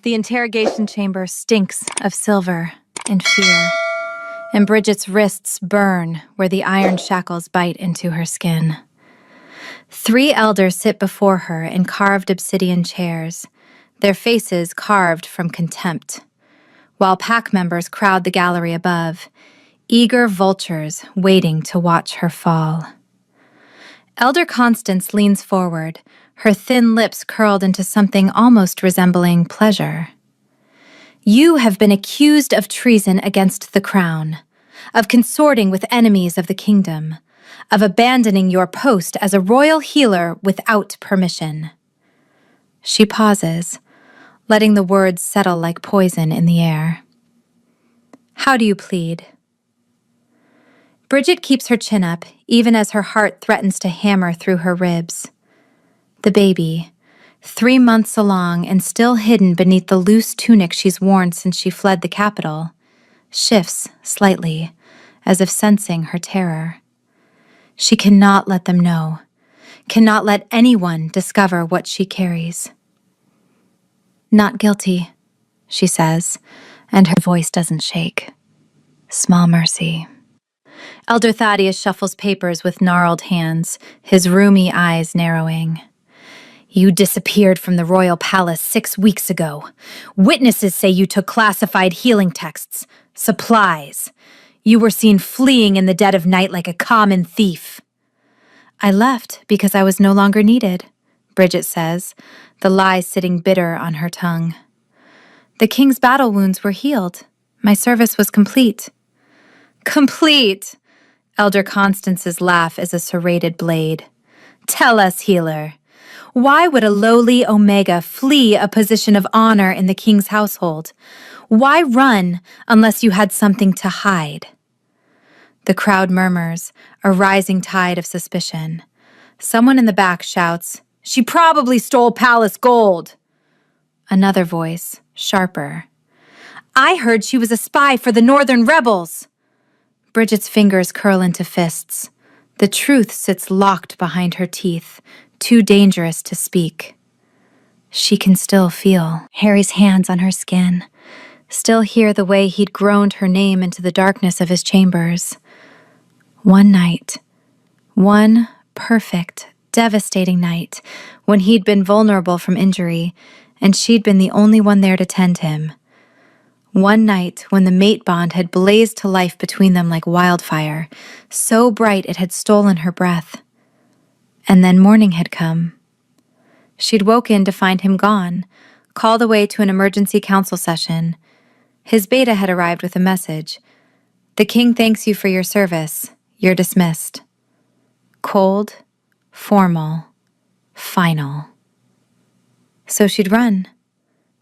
The interrogation chamber stinks of silver and fear, and Bridget's wrists burn where the iron shackles bite into her skin. 3 elders sit before her in carved obsidian chairs, their faces carved from contempt, while pack members crowd the gallery above, eager vultures waiting to watch her fall. Elder Constance leans forward, her thin lips curled into something almost resembling pleasure. You have been accused of treason against the crown, of consorting with enemies of the kingdom, of abandoning your post as a royal healer without permission. She pauses, letting the words settle like poison in the air. How do you plead? Bridget keeps her chin up, even as her heart threatens to hammer through her ribs. The baby, 3 months along and still hidden beneath the loose tunic she's worn since she fled the capital, shifts slightly, as if sensing her terror. She cannot let them know, cannot let anyone discover what she carries. Not guilty, she says, and her voice doesn't shake. Small mercy. Elder Thaddeus shuffles papers with gnarled hands, his roomy eyes narrowing. You disappeared from the royal palace 6 weeks ago. Witnesses say you took classified healing texts, supplies. You were seen fleeing in the dead of night like a common thief. I left because I was no longer needed, Bridget says, the lie sitting bitter on her tongue. The king's battle wounds were healed. My service was complete. Complete! Elder Constance's laugh is a serrated blade. Tell us, healer. Why would a lowly Omega flee a position of honor in the king's household? Why run unless you had something to hide? The crowd murmurs, a rising tide of suspicion. Someone in the back shouts, She probably stole palace gold! Another voice, sharper. I heard she was a spy for the northern rebels! Bridget's fingers curl into fists. The truth sits locked behind her teeth, too dangerous to speak. She can still feel Harry's hands on her skin, still hear the way he'd groaned her name into the darkness of his chambers. One night, one perfect, devastating night, when he'd been vulnerable from injury, and she'd been the only one there to tend him. One night when the mate bond had blazed to life between them like wildfire, so bright it had stolen her breath. And then morning had come. She'd woken to find him gone, called away to an emergency council session. His beta had arrived with a message. The king thanks you for your service. You're dismissed. Cold, formal, final. So she'd run.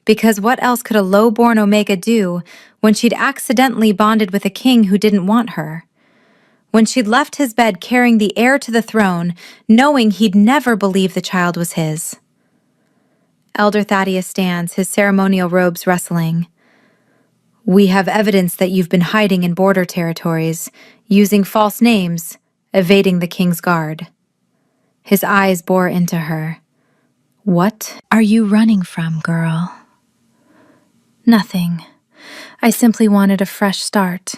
Because what else could a low-born Omega do when she'd accidentally bonded with a king who didn't want her? When she'd left his bed carrying the heir to the throne, knowing he'd never believe the child was his. Elder Thaddeus stands, his ceremonial robes rustling. We have evidence that you've been hiding in border territories, using false names, evading the king's guard. His eyes bore into her. What are you running from, girl? Nothing. I simply wanted a fresh start.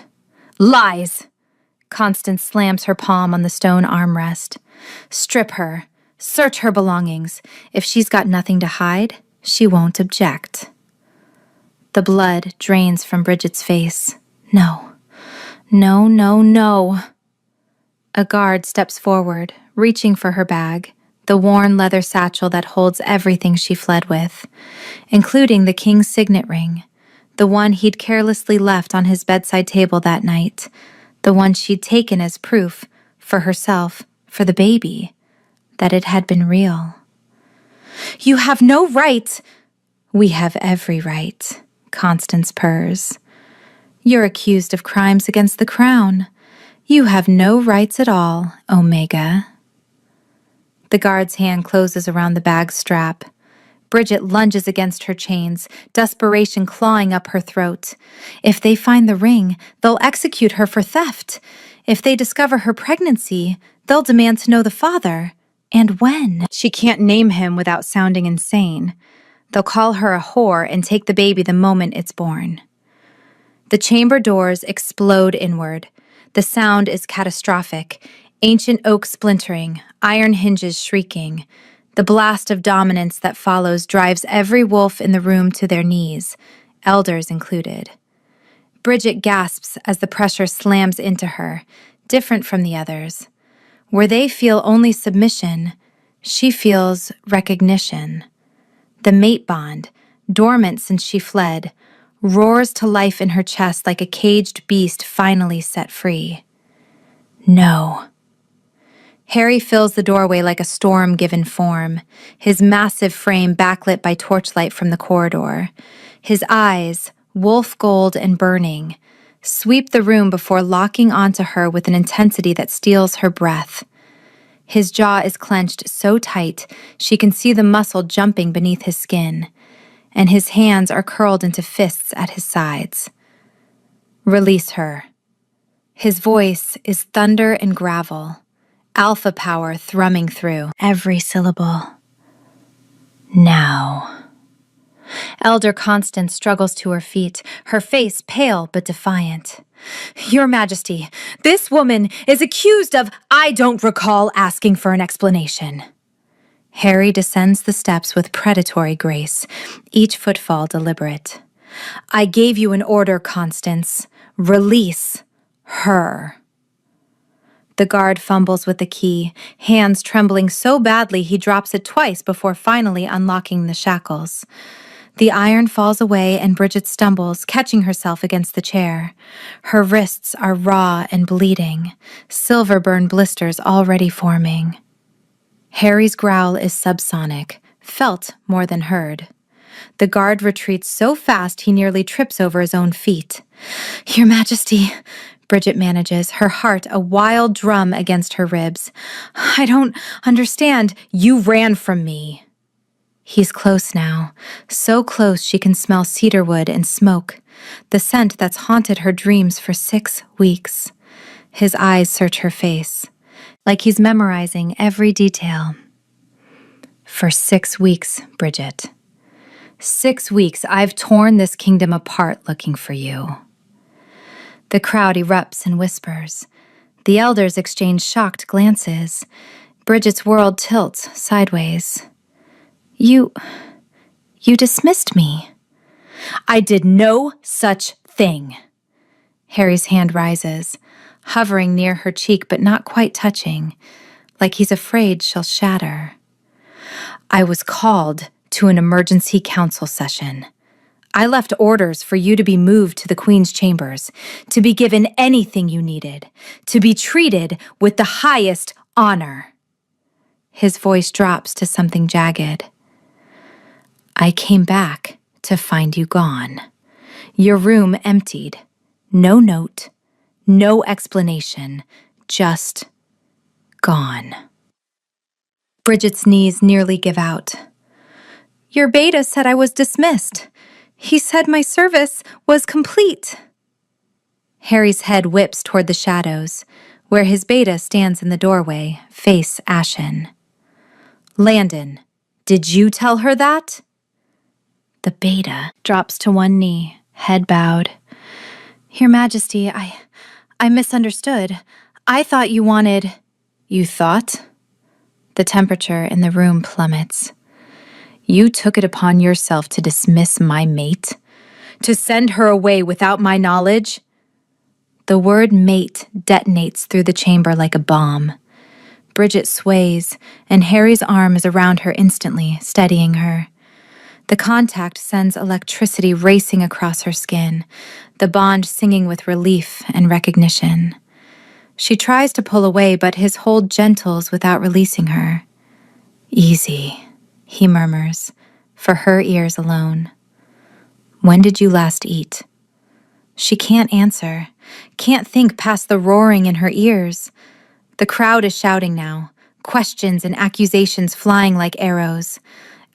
Lies! Constance slams her palm on the stone armrest. Strip her. Search her belongings. If she's got nothing to hide, she won't object. The blood drains from Bridget's face. No. No, no, no. A guard steps forward, reaching for her bag, the worn leather satchel that holds everything she fled with, including the king's signet ring, the one he'd carelessly left on his bedside table that night, the one she'd taken as proof, for herself, for the baby, that it had been real. You have no right! We have every right, Constance purrs. You're accused of crimes against the crown. You have no rights at all, Omega. The guard's hand closes around the bag's strap. Bridget lunges against her chains, desperation clawing up her throat. If they find the ring, they'll execute her for theft. If they discover her pregnancy, they'll demand to know the father. And when? She can't name him without sounding insane. They'll call her a whore and take the baby the moment it's born. The chamber doors explode inward. The sound is catastrophic. Ancient oak splintering, iron hinges shrieking. The blast of dominance that follows drives every wolf in the room to their knees, elders included. Bridget gasps as the pressure slams into her, different from the others. Where they feel only submission, she feels recognition. The mate bond, dormant since she fled, roars to life in her chest like a caged beast finally set free. No. Harry fills the doorway like a storm given form, his massive frame backlit by torchlight from the corridor. His eyes, wolf gold and burning, sweep the room before locking onto her with an intensity that steals her breath. His jaw is clenched so tight she can see the muscle jumping beneath his skin, and his hands are curled into fists at his sides. Release her. His voice is thunder and gravel, alpha power thrumming through every syllable. Now. Elder Constance struggles to her feet, her face pale but defiant. Your Majesty, this woman is accused of— I don't recall asking for an explanation. Harry descends the steps with predatory grace, each footfall deliberate. I gave you an order, Constance. Release her. The guard fumbles with the key, hands trembling so badly he drops it twice before finally unlocking the shackles. The iron falls away and Bridget stumbles, catching herself against the chair. Her wrists are raw and bleeding, silver burn blisters already forming. Harry's growl is subsonic, felt more than heard. The guard retreats so fast he nearly trips over his own feet. Your Majesty, Bridget manages, her heart a wild drum against her ribs. I don't understand. You ran from me. He's close now, so close she can smell cedarwood and smoke, the scent that's haunted her dreams for 6 weeks. His eyes search her face, like he's memorizing every detail. For 6 weeks, Bridget. 6 weeks I've torn this kingdom apart looking for you. The crowd erupts and whispers. The elders exchange shocked glances. Bridget's world tilts sideways. You dismissed me. I did no such thing. Harry's hand rises, hovering near her cheek but not quite touching, like he's afraid she'll shatter. I was called to an emergency council session. I left orders for you to be moved to the Queen's chambers, to be given anything you needed, to be treated with the highest honor. His voice drops to something jagged. I came back to find you gone. Your room emptied. No note, no explanation, just gone. Bridget's knees nearly give out. Your beta said I was dismissed. He said my service was complete. Harry's head whips toward the shadows, where his beta stands in the doorway, face ashen. Landon, did you tell her that? The beta drops to one knee, head bowed. Your Majesty, I misunderstood. I thought you wanted— You thought? The temperature in the room plummets. You took it upon yourself to dismiss my mate? To send her away without my knowledge? The word mate detonates through the chamber like a bomb. Bridget sways, and Harry's arm is around her instantly, steadying her. The contact sends electricity racing across her skin, the bond singing with relief and recognition. She tries to pull away, but his hold gentles without releasing her. Easy, he murmurs, for her ears alone. When did you last eat? She can't answer, can't think past the roaring in her ears. The crowd is shouting now, questions and accusations flying like arrows.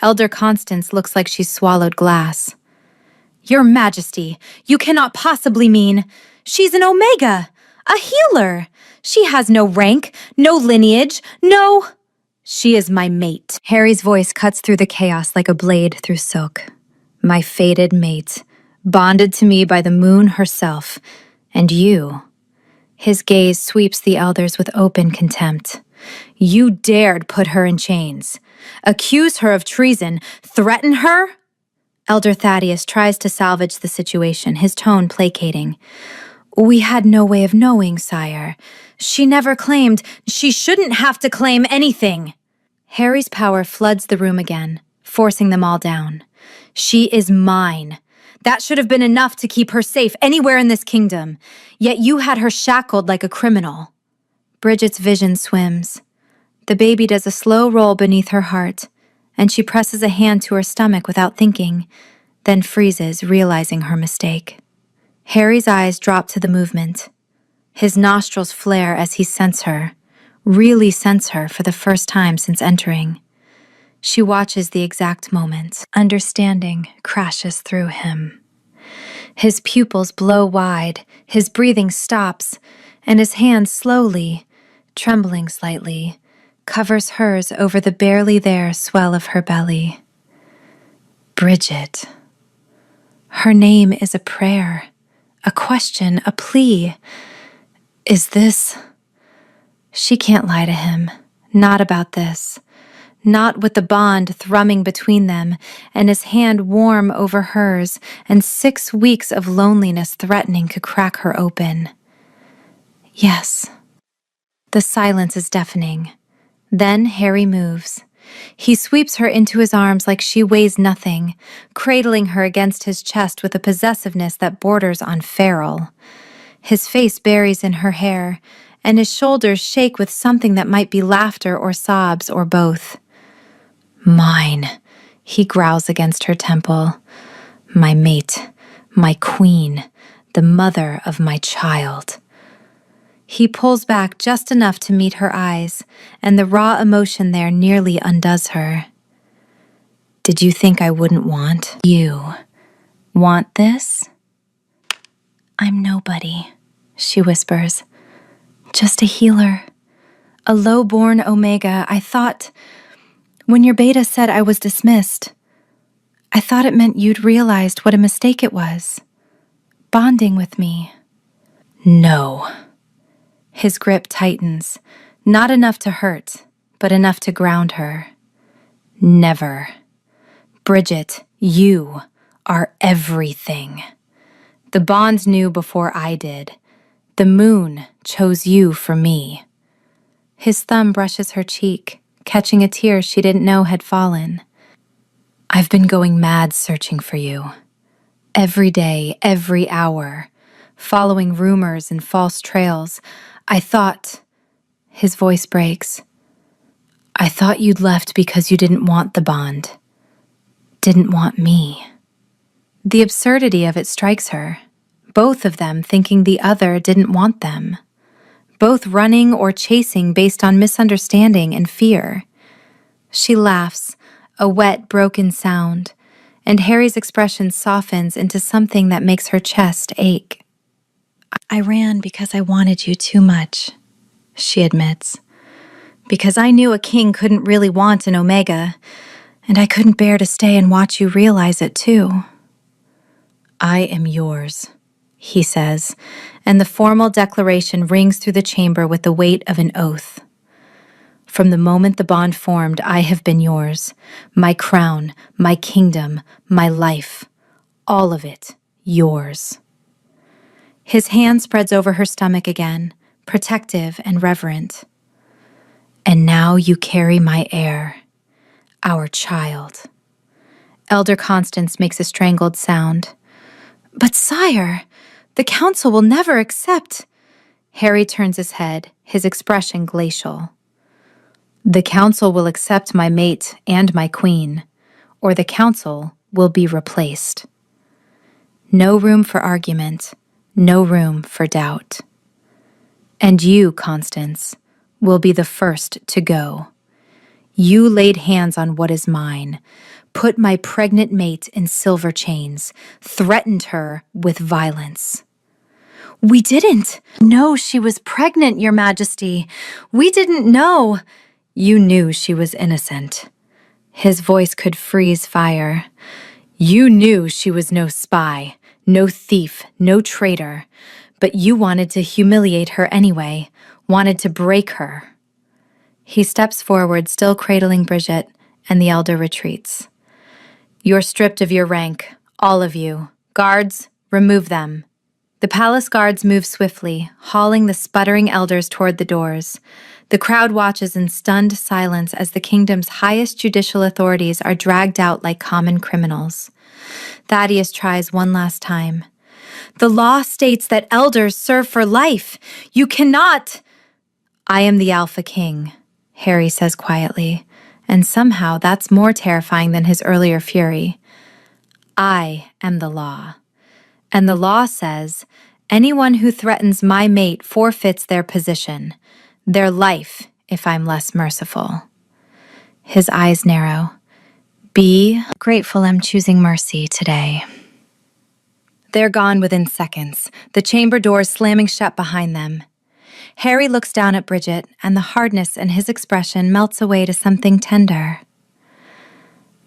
Elder Constance looks like she's swallowed glass. Your Majesty, you cannot possibly mean— She's an Omega, a healer. She has no rank, no lineage, no— She is my mate. Harry's voice cuts through the chaos like a blade through silk. My fated mate, bonded to me by the moon herself, and you. His gaze sweeps the elders with open contempt. You dared put her in chains, accuse her of treason, threaten her? Elder Thaddeus tries to salvage the situation, his tone placating. We had no way of knowing, sire. She never claimed. She shouldn't have to claim anything. Harry's power floods the room again, forcing them all down. She is mine. That should have been enough to keep her safe anywhere in this kingdom. Yet you had her shackled like a criminal. Bridget's vision swims. The baby does a slow roll beneath her heart, and she presses a hand to her stomach without thinking, then freezes, realizing her mistake. Harry's eyes drop to the movement. His nostrils flare as he scents her, really scents her for the first time since entering. She watches the exact moment. Understanding crashes through him. His pupils blow wide, his breathing stops, and his hand slowly, trembling slightly, covers hers over the barely there swell of her belly. Bridget. Her name is a prayer, a question, a plea. Is this? She can't lie to him. Not about this. Not with the bond thrumming between them, and his hand warm over hers, and 6 weeks of loneliness threatening to crack her open. Yes. The silence is deafening. Then Harry moves. He sweeps her into his arms like she weighs nothing, cradling her against his chest with a possessiveness that borders on feral. His face buries in her hair, and his shoulders shake with something that might be laughter or sobs or both. Mine, he growls against her temple. My mate, my queen, the mother of my child. He pulls back just enough to meet her eyes, and the raw emotion there nearly undoes her. Did you think I wouldn't want you? Want this? I'm nobody, she whispers. Just a healer. A low-born Omega. I thought, when your beta said I was dismissed, I thought it meant you'd realized what a mistake it was. Bonding with me. No. His grip tightens, not enough to hurt, but enough to ground her. Never. Bridget, you are everything. The bond knew before I did. The moon chose you for me. His thumb brushes her cheek, catching a tear she didn't know had fallen. I've been going mad searching for you. Every day, every hour, following rumors and false trails. I thought, his voice breaks, I thought you'd left because you didn't want the bond. Didn't want me. The absurdity of it strikes her, both of them thinking the other didn't want them. Both running or chasing based on misunderstanding and fear. She laughs, a wet, broken sound, and Harry's expression softens into something that makes her chest ache. I ran because I wanted you too much, she admits. Because I knew a king couldn't really want an Omega, and I couldn't bear to stay and watch you realize it too. I am yours, he says, and the formal declaration rings through the chamber with the weight of an oath. From the moment the bond formed, I have been yours. My crown, my kingdom, my life. All of it, yours. His hand spreads over her stomach again, protective and reverent. And now you carry my heir, our child. Elder Constance makes a strangled sound. But sire, the council will never accept. Harry turns his head, his expression glacial. The council will accept my mate and my queen, or the council will be replaced. No room for argument. No room for doubt. And you, Constance, will be the first to go. You laid hands on what is mine, put my pregnant mate in silver chains, threatened her with violence. We didn't. No, she was pregnant, Your Majesty. We didn't know. You knew she was innocent. His voice could freeze fire. You knew she was no spy, no thief, no traitor, but you wanted to humiliate her anyway, wanted to break her. He steps forward, still cradling Bridget, and the elder retreats. You're stripped of your rank, all of you. Guards, remove them. The palace guards move swiftly, hauling the sputtering elders toward the doors. The crowd watches in stunned silence as the kingdom's highest judicial authorities are dragged out like common criminals. Thaddeus tries one last time. The law states that elders serve for life. You cannot. I am the Alpha King, Harry says quietly, and somehow that's more terrifying than his earlier fury. I am the law. And the law says, anyone who threatens my mate forfeits their position, their life, if I'm less merciful. His eyes narrow. Be grateful I'm choosing mercy today. They're gone within seconds, the chamber doors slamming shut behind them. Harry looks down at Bridget, and the hardness in his expression melts away to something tender.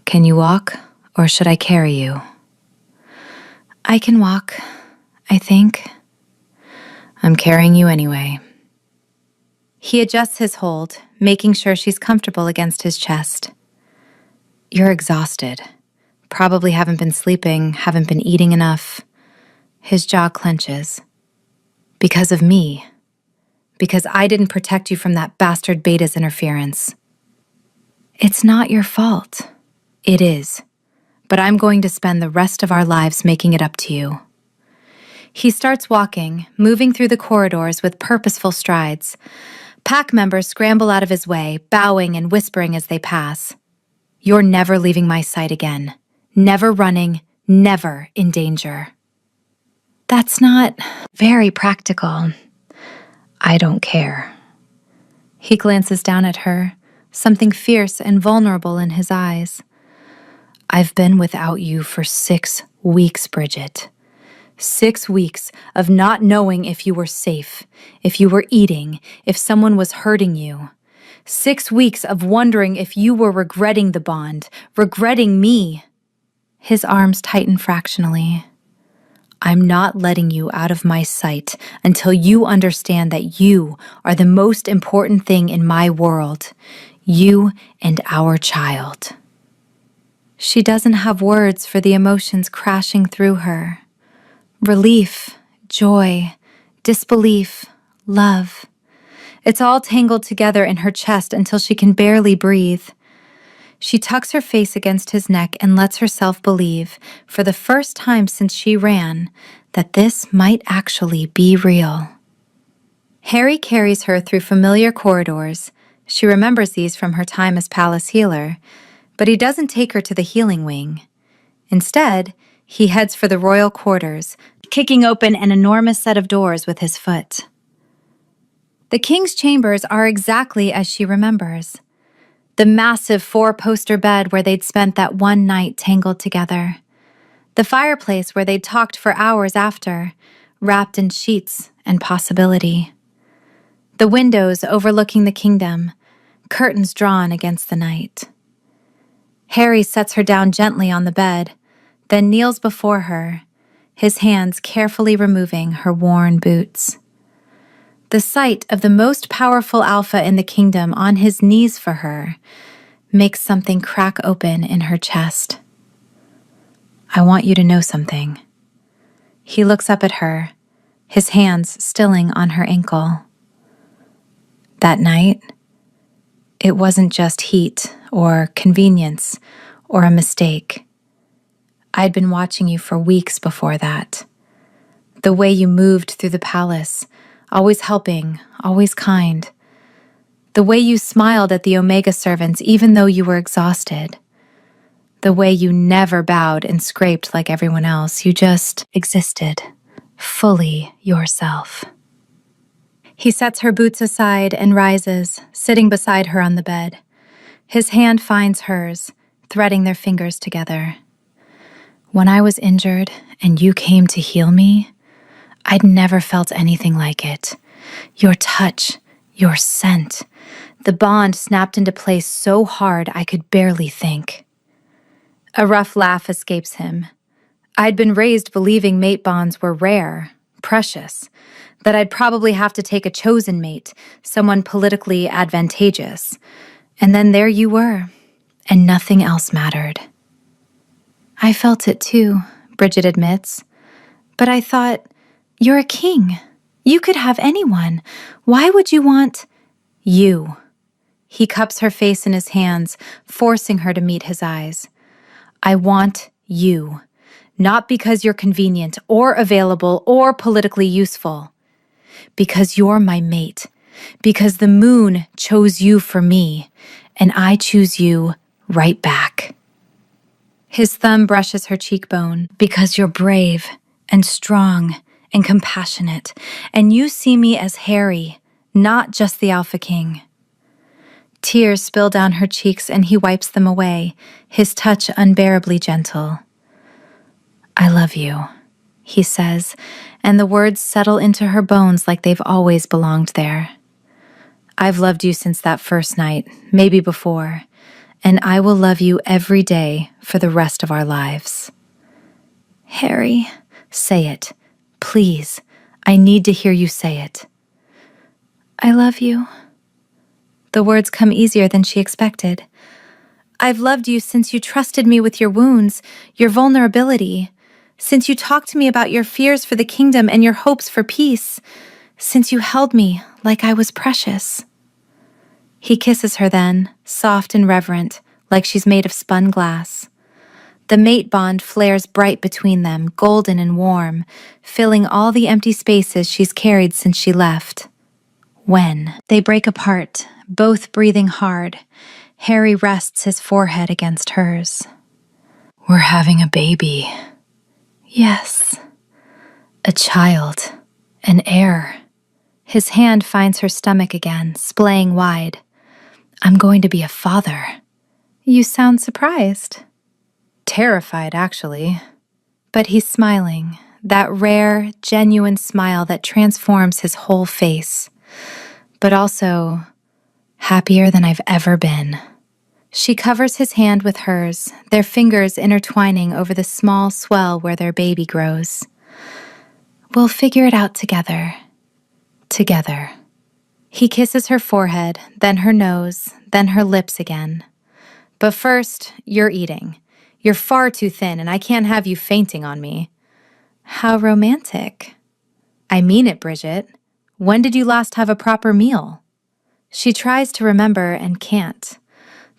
Can you walk, or should I carry you? I can walk, I think. I'm carrying you anyway. He adjusts his hold, making sure she's comfortable against his chest. You're exhausted. Probably haven't been sleeping, haven't been eating enough. His jaw clenches. Because of me. Because I didn't protect you from that bastard Beta's interference. It's not your fault. It is. But I'm going to spend the rest of our lives making it up to you. He starts walking, moving through the corridors with purposeful strides. Pack members scramble out of his way, bowing and whispering as they pass. You're never leaving my sight again. Never running, never in danger. That's not very practical. I don't care. He glances down at her, something fierce and vulnerable in his eyes. I've been without you for 6 weeks, Bridget. 6 weeks of not knowing if you were safe, if you were eating, if someone was hurting you. 6 weeks of wondering if you were regretting the bond, regretting me. His arms tighten fractionally. I'm not letting you out of my sight until you understand that you are the most important thing in my world. You and our child. She doesn't have words for the emotions crashing through her. Relief, joy, disbelief, love. It's all tangled together in her chest until she can barely breathe. She tucks her face against his neck and lets herself believe, for the first time since she ran, that this might actually be real. Harry carries her through familiar corridors. She remembers these from her time as palace healer, but he doesn't take her to the healing wing. Instead, he heads for the royal quarters, kicking open an enormous set of doors with his foot. The king's chambers are exactly as she remembers. The massive 4-poster bed where they'd spent that one night tangled together. The fireplace where they'd talked for hours after, wrapped in sheets and possibility. The windows overlooking the kingdom, curtains drawn against the night. Harry sets her down gently on the bed, then kneels before her, his hands carefully removing her worn boots. The sight of the most powerful alpha in the kingdom on his knees for her makes something crack open in her chest. I want you to know something. He looks up at her, his hands stilling on her ankle. That night, it wasn't just heat or convenience or a mistake. I'd been watching you for weeks before that. The way you moved through the palace, always helping, always kind. The way you smiled at the Omega servants even though you were exhausted. The way you never bowed and scraped like everyone else. You just existed, fully yourself. He sets her boots aside and rises, sitting beside her on the bed. His hand finds hers, threading their fingers together. When I was injured and you came to heal me, I'd never felt anything like it. Your touch, your scent, The bond snapped into place so hard I could barely think. A rough laugh escapes him. I'd been raised believing mate bonds were rare, precious, that I'd probably have to take a chosen mate, someone politically advantageous. And then there you were, and nothing else mattered. I felt it too, Bridget admits. But I thought, you're a king. You could have anyone. Why would you want you? He cups her face in his hands, forcing her to meet his eyes. I want you. Not because you're convenient or available or politically useful. Because you're my mate. Because the moon chose you for me, and I choose you right back. His thumb brushes her cheekbone. Because you're brave and strong and compassionate, and you see me as Harry, not just the Alpha King. Tears spill down her cheeks and he wipes them away, his touch unbearably gentle. I love you, he says, and the words settle into her bones like they've always belonged there. I've loved you since that first night, maybe before, and I will love you every day for the rest of our lives. Harry, say it, please. I need to hear you say it. I love you. The words come easier than she expected. I've loved you since you trusted me with your wounds, your vulnerability, since you talked to me about your fears for the kingdom and your hopes for peace, since you held me like I was precious. He kisses her then, soft and reverent, like she's made of spun glass. The mate bond flares bright between them, golden and warm, filling all the empty spaces she's carried since she left. When they break apart, both breathing hard, Harry rests his forehead against hers. We're having a baby. Yes. A child. An heir. His hand finds her stomach again, splaying wide. I'm going to be a father. You sound surprised. Terrified, actually. But he's smiling, that rare, genuine smile that transforms his whole face. But also happier than I've ever been. She covers his hand with hers, their fingers intertwining over the small swell where their baby grows. We'll figure it out together. Together. He kisses her forehead, then her nose, then her lips again. But first, you're eating. You're far too thin, and I can't have you fainting on me. How romantic. I mean it, Bridget. When did you last have a proper meal? She tries to remember and can't.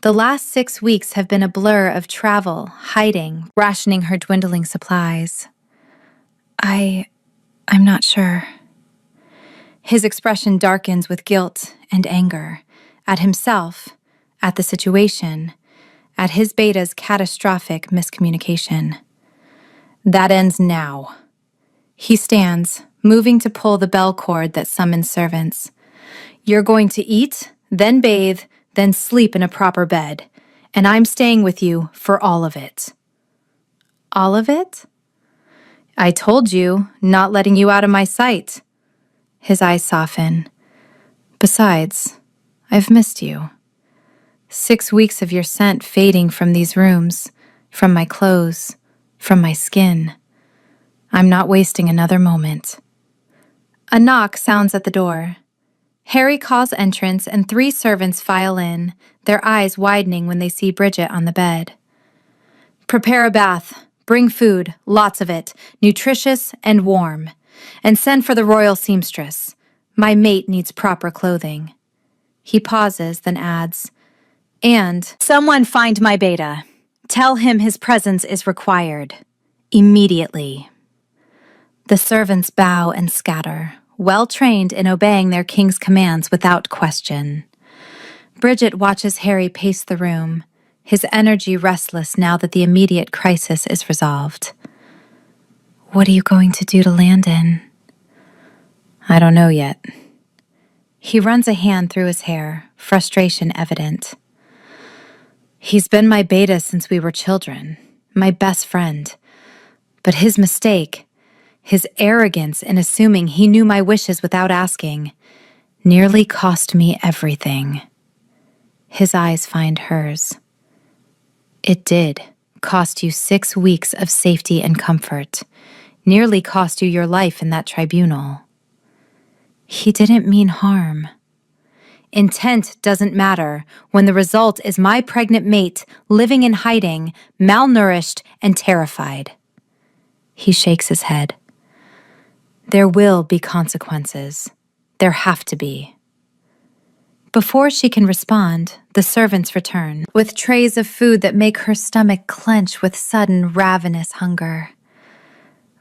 The last 6 weeks have been a blur of travel, hiding, rationing her dwindling supplies. I'm not sure. His expression darkens with guilt and anger, at himself, at the situation, at his beta's catastrophic miscommunication. That ends now. He stands, moving to pull the bell cord that summons servants. You're going to eat, then bathe, then sleep in a proper bed, and I'm staying with you for all of it. All of it? I told you, not letting you out of my sight. His eyes soften. Besides, I've missed you. 6 weeks of your scent fading from these rooms, from my clothes, from my skin. I'm not wasting another moment. A knock sounds at the door. Harry calls entrance and 3 servants file in, their eyes widening when they see Bridget on the bed. Prepare a bath, bring food, lots of it, nutritious and warm, and send for the royal seamstress. My mate needs proper clothing. He pauses, then adds, and someone find my beta. Tell him his presence is required. Immediately. The servants bow and scatter, well trained in obeying their king's commands without question. Bridget watches Harry pace the room, his energy restless now that the immediate crisis is resolved. What are you going to do to Landon? I don't know yet. He runs a hand through his hair, frustration evident. He's been my beta since we were children, my best friend. But his mistake, his arrogance in assuming he knew my wishes without asking, nearly cost me everything. His eyes find hers. It did cost you 6 weeks of safety and comfort, nearly cost you your life in that tribunal. He didn't mean harm. Intent doesn't matter when the result is my pregnant mate living in hiding, malnourished and terrified. He shakes his head. There will be consequences. There have to be. Before she can respond, the servants return, with trays of food that make her stomach clench with sudden ravenous hunger.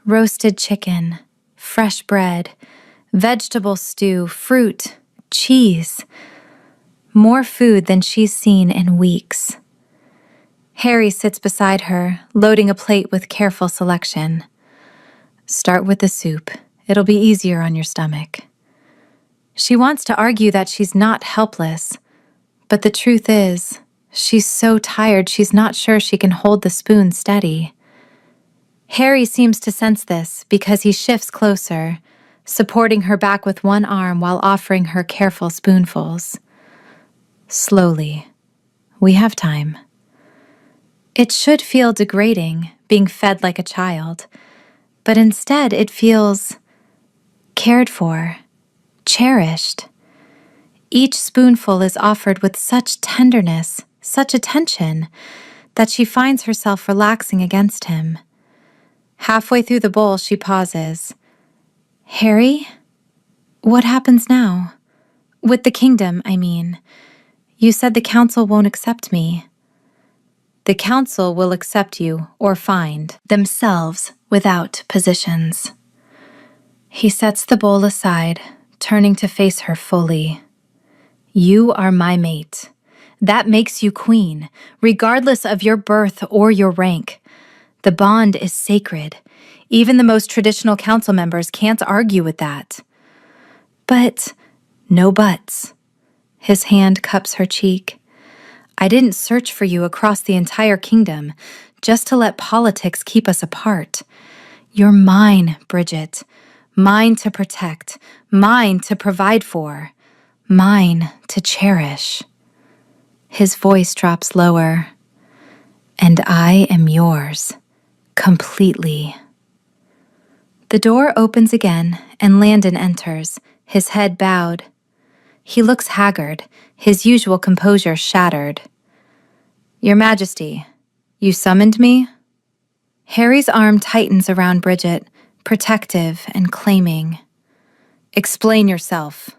Roasted chicken, fresh bread, vegetable stew, fruit, cheese. More food than she's seen in weeks. Harry sits beside her, loading a plate with careful selection. Start with the soup. It'll be easier on your stomach. She wants to argue that she's not helpless, but the truth is, she's so tired she's not sure she can hold the spoon steady. Harry seems to sense this because he shifts closer, supporting her back with one arm while offering her careful spoonfuls. Slowly. We have time. It should feel degrading, being fed like a child, but instead it feels cared for, cherished. Each spoonful is offered with such tenderness, such attention, that she finds herself relaxing against him. Halfway through the bowl, she pauses. Harry? What happens now? With the kingdom, I mean. You said the council won't accept me. The council will accept you or find themselves without positions. He sets the bowl aside, turning to face her fully. You are my mate. That makes you queen, regardless of your birth or your rank. The bond is sacred. Even the most traditional council members can't argue with that. But no buts. His hand cups her cheek. I didn't search for you across the entire kingdom just to let politics keep us apart. You're mine, Bridget. Mine to protect, mine to provide for, mine to cherish. His voice drops lower. And I am yours, completely. The door opens again, and Landon enters, his head bowed. He looks haggard, his usual composure shattered. Your Majesty, you summoned me? Harry's arm tightens around Bridget, protective and claiming. Explain yourself.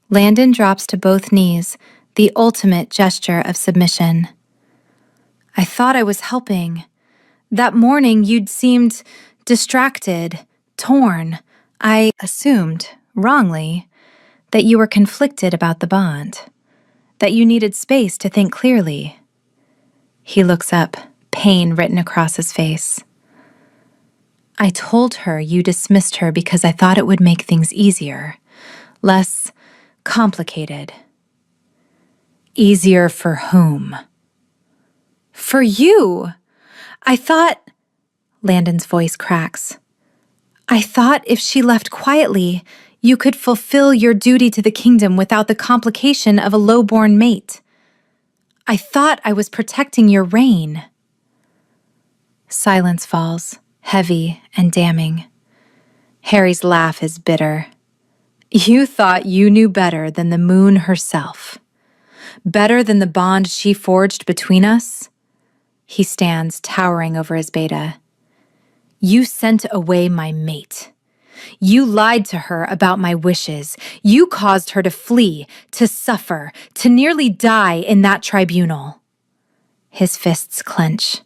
Landon drops to both knees, the ultimate gesture of submission. I thought I was helping. That morning you'd seemed distracted, torn. I assumed, wrongly, that you were conflicted about the bond, that you needed space to think clearly. He looks up, pain written across his face. I told her you dismissed her because I thought it would make things easier, less complicated. Easier for whom? For you! I thought... Landon's voice cracks. I thought if she left quietly, you could fulfill your duty to the kingdom without the complication of a low-born mate. I thought I was protecting your reign. Silence falls, heavy and damning. Harry's laugh is bitter. You thought you knew better than the moon herself. Better than the bond she forged between us? He stands, towering over his beta. You sent away my mate. You lied to her about my wishes. You caused her to flee, to suffer, to nearly die in that tribunal. His fists clench.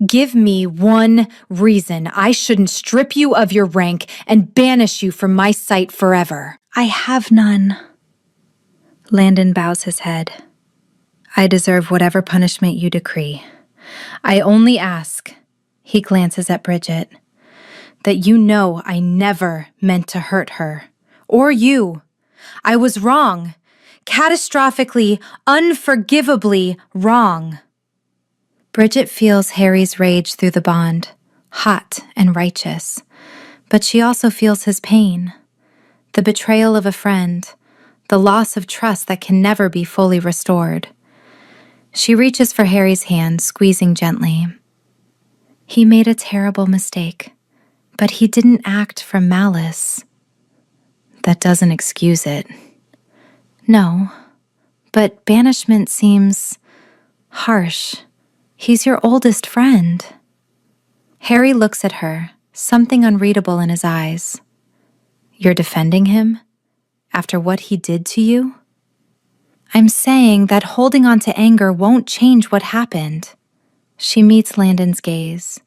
Give me one reason I shouldn't strip you of your rank and banish you from my sight forever. I have none. Landon bows his head. I deserve whatever punishment you decree. I only ask, he glances at Bridget, that you know I never meant to hurt her. Or you. I was wrong. Catastrophically, unforgivably wrong. Bridget feels Harry's rage through the bond, hot and righteous, but she also feels his pain, the betrayal of a friend, the loss of trust that can never be fully restored. She reaches for Harry's hand, squeezing gently. He made a terrible mistake, but he didn't act from malice. That doesn't excuse it. No, but banishment seems harsh. He's your oldest friend. Harry looks at her, something unreadable in his eyes. You're defending him? After what he did to you? I'm saying that holding on to anger won't change what happened. She meets Landon's gaze.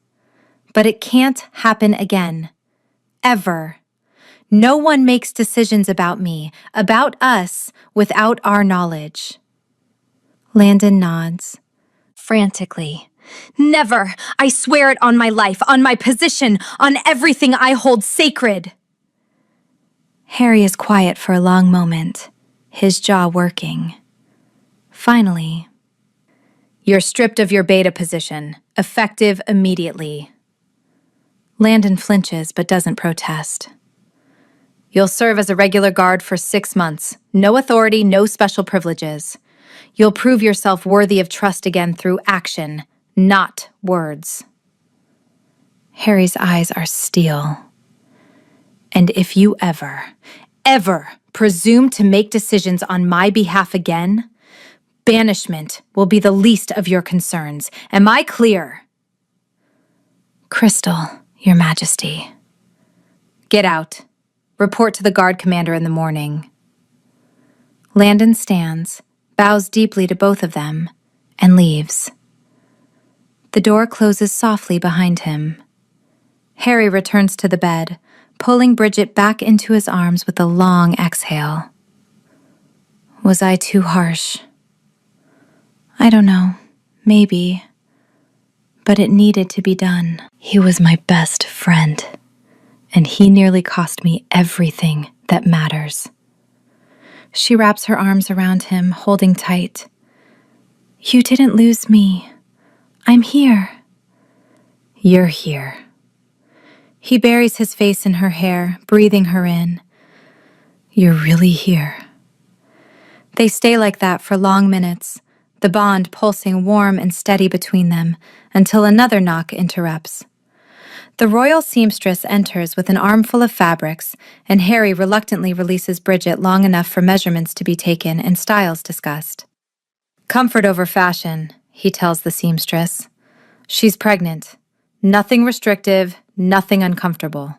But it can't happen again. Ever. No one makes decisions about me, about us, without our knowledge. Landon nods. Frantically. Never! I swear it on my life, on my position, on everything I hold sacred! Harry is quiet for a long moment, his jaw working. Finally, you're stripped of your beta position, effective immediately. Landon flinches but doesn't protest. You'll serve as a regular guard for 6 months. No authority, no special privileges. You'll prove yourself worthy of trust again through action, not words. Harry's eyes are steel. And if you ever presume to make decisions on my behalf again, banishment will be the least of your concerns. Am I clear? Crystal, Your Majesty. Get out. Report to the guard commander in the morning. Landon stands, bows deeply to both of them, and leaves. The door closes softly behind him. Harry returns to the bed, pulling Bridget back into his arms with a long exhale. Was I too harsh? I don't know. Maybe. But it needed to be done. He was my best friend, and he nearly cost me everything that matters. She wraps her arms around him, holding tight. You didn't lose me. I'm here. You're here. He buries his face in her hair, breathing her in. You're really here. They stay like that for long minutes, the bond pulsing warm and steady between them, until another knock interrupts. The royal seamstress enters with an armful of fabrics, and Harry reluctantly releases Bridget long enough for measurements to be taken and styles discussed. Comfort over fashion, he tells the seamstress. She's pregnant. Nothing restrictive, nothing uncomfortable.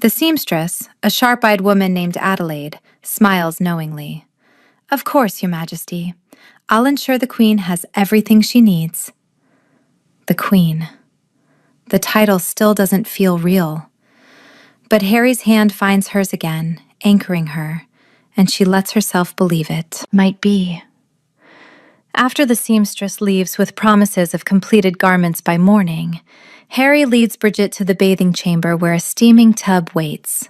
The seamstress, a sharp-eyed woman named Adelaide, smiles knowingly. Of course, Your Majesty. I'll ensure the Queen has everything she needs. The Queen. The title still doesn't feel real. But Harry's hand finds hers again, anchoring her, and she lets herself believe it. Might be. After the seamstress leaves with promises of completed garments by morning, Harry leads Bridget to the bathing chamber where a steaming tub waits.